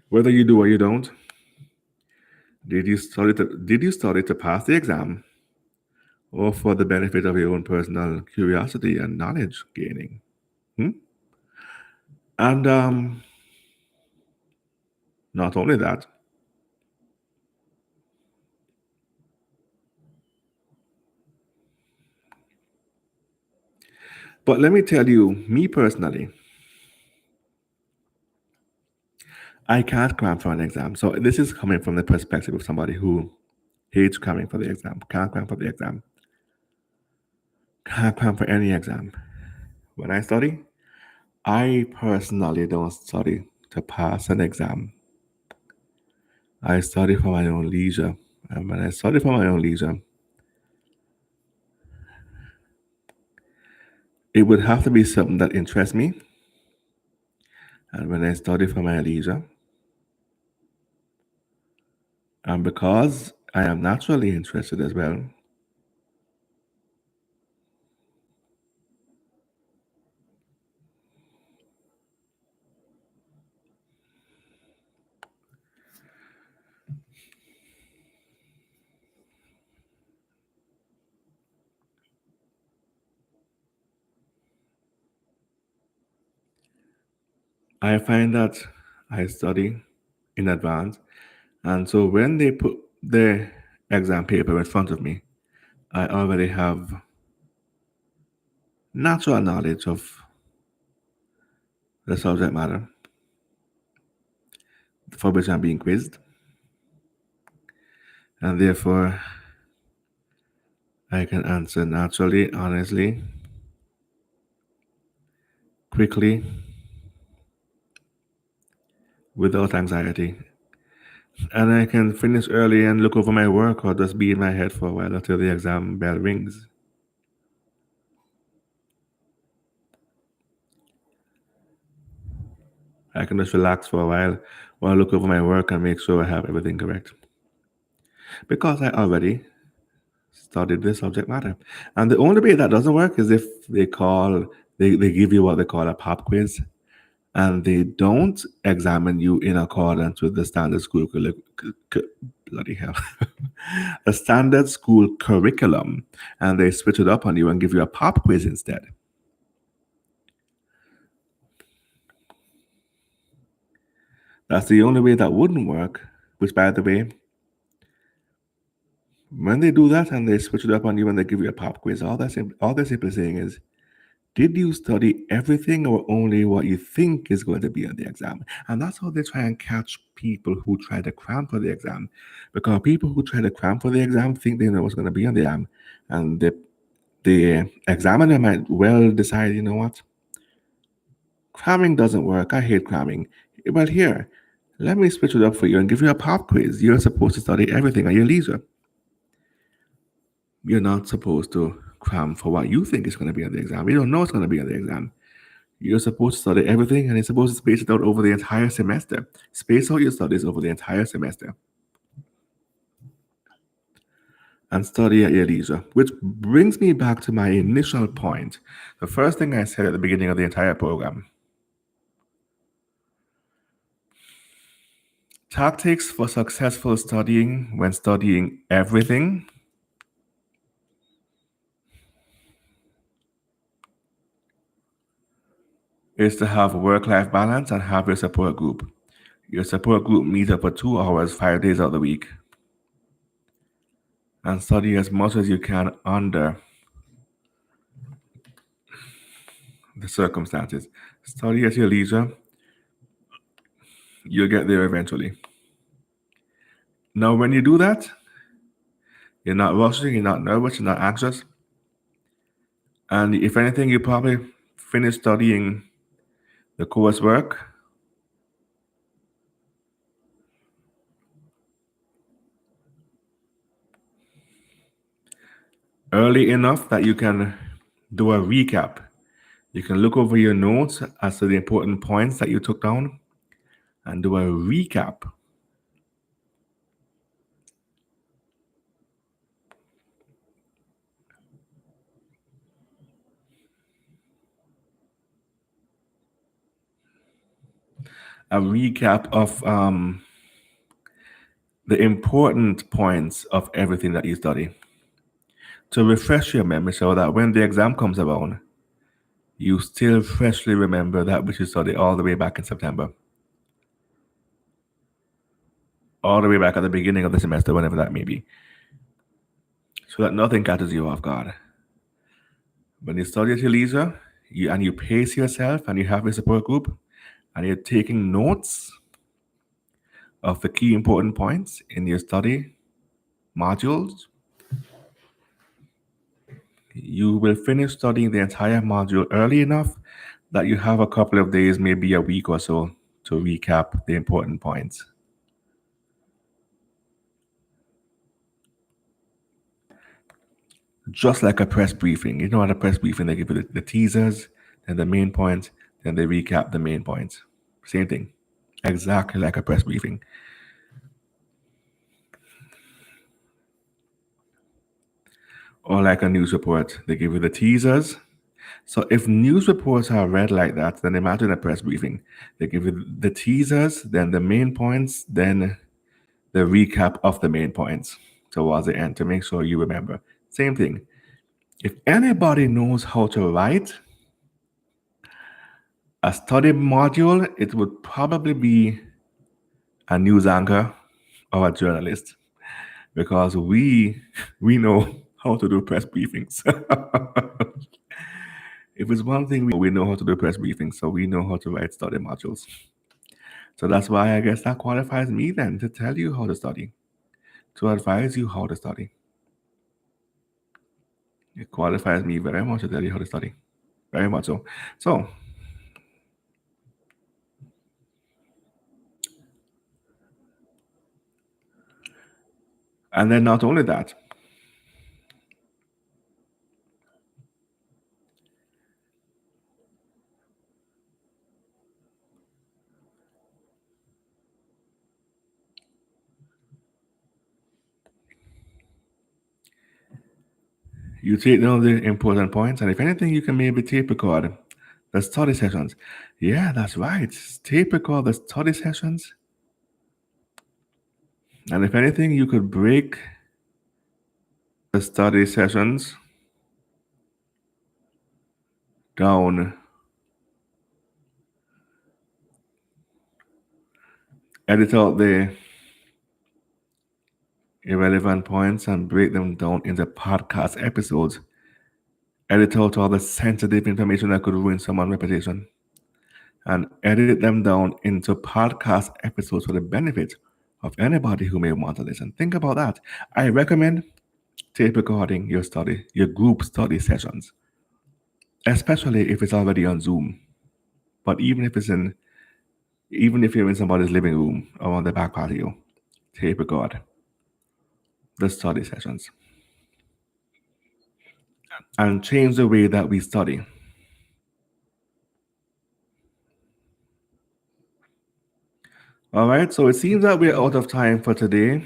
whether you do or you don't, did you study to pass the exam, or for the benefit of your own personal curiosity and knowledge gaining? Hmm? And not only that, but let me tell you, me personally, I can't cram for an exam. So this is coming from the perspective of somebody who hates cramming for the exam, can't cram for the exam, can't cram for any exam. When I study, I personally don't study to pass an exam. I study for my own leisure. And when I study for my own leisure, it would have to be something that interests me. And when I study for my leisure, and because I am naturally interested as well, I find that I study in advance. And so when they put the exam paper in front of me, I already have natural knowledge of the subject matter for which I'm being quizzed. And therefore, I can answer naturally, honestly, quickly, without anxiety. And I can finish early and look over my work or just be in my head for a while until the exam bell rings. I can just relax for a while while I look over my work and make sure I have everything correct. because I already studied the subject matter. And the only way that doesn't work is if they give you what they call a pop quiz, and they don't examine you in accordance with the standard school bloody hell, a standard school curriculum, and they switch it up on you and give you a pop quiz instead. That's the only way that wouldn't work. Which, by the way, when they do that and they switch it up on you and they give you a pop quiz, all they're simply saying is, did you study everything or only what you think is going to be on the exam? And that's how they try and catch people who try to cram for the exam. Because people who try to cram for the exam think they know what's going to be on the exam. And the examiner might well decide, you know what? Cramming doesn't work. I hate cramming. Well, here, let me switch it up for you and give you a pop quiz. You're supposed to study everything at your leisure. You're not supposed to cram for what you think is going to be on the exam. You don't know what's going to be on the exam. You're supposed to study everything and you're supposed to space it out over the entire semester. Space out your studies over the entire semester and study at your leisure. Which brings me back to my initial point. The first thing I said at the beginning of the entire program. Tactics for successful studying when studying everything is to have work-life balance and have your support group. Your support group meets up for 2 hours, 5 days out of the week, and study as much as you can under the circumstances. Study at your leisure. You'll get there eventually. Now, when you do that, you're not rushing, you're not nervous, you're not anxious. And if anything, you probably finish studying the coursework early enough that you can do a recap. You can look over your notes as to the important points that you took down and do a recap. A recap of the important points of everything that you study to refresh your memory so that when the exam comes around, you still freshly remember that which you studied all the way back in September, all the way back at the beginning of the semester, whenever that may be, so that nothing catches you off guard. When you study at your leisure, you pace yourself and you have a support group and you're taking notes of the key important points in your study modules, you will finish studying the entire module early enough that you have a couple of days, maybe a week or so, to recap the important points. Just like a press briefing. You know, at a press briefing, they give you the teasers, then the main points, then they recap the main points. Same thing. Exactly like a press briefing. Or like a news report. They give you the teasers. So if news reports are read like that, then imagine a press briefing. They give you the teasers, then the main points, then the recap of the main points towards the end to make sure you remember. Same thing. If anybody knows how to write a study module, it would probably be a news anchor or a journalist because we know how to do press briefings. If it's one thing we know how to do press briefings, so we know how to write study modules. So that's why I guess that qualifies me then to tell you how to study, to advise you how to study. It qualifies me very much to tell you how to study. Very much so. So, and then not only that, You take down the important points, and if anything, you can maybe tape record the study sessions. Yeah, that's right. Tape record the study sessions. And if anything, you could break the study sessions down, edit out the irrelevant points, and break them down into podcast episodes. Edit out all the sensitive information that could ruin someone's reputation, and edit them down into podcast episodes for the benefit of anybody who may want to listen. Think about that. I recommend tape recording your study, your group study sessions, especially if it's already on Zoom. But even if you're in somebody's living room or on the back patio, tape record the study sessions and change the way that we study. All right, so it seems that we're out of time for today.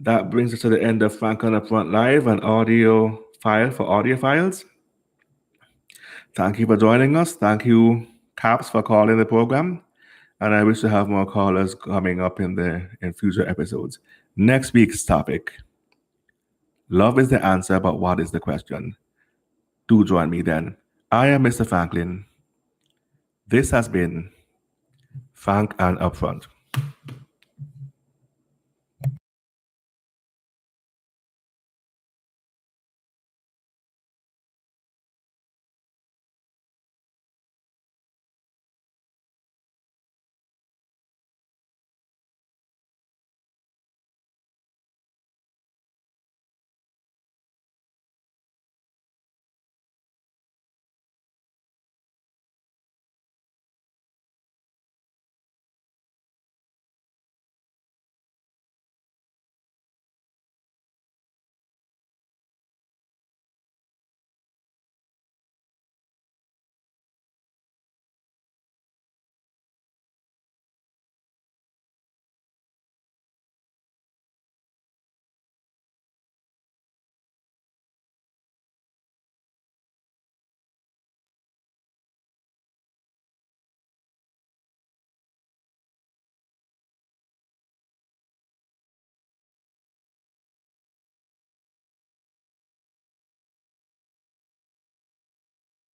That brings us to the end of Frank on the Front Live, an audio file for audio files. Thank you for joining us. Thank you, Caps, for calling the program. And I wish to have more callers coming up in future episodes. Next week's topic: love is the answer, but what is the question? Do join me then. I am Mr. Franklin. This has been Frank and Upfront.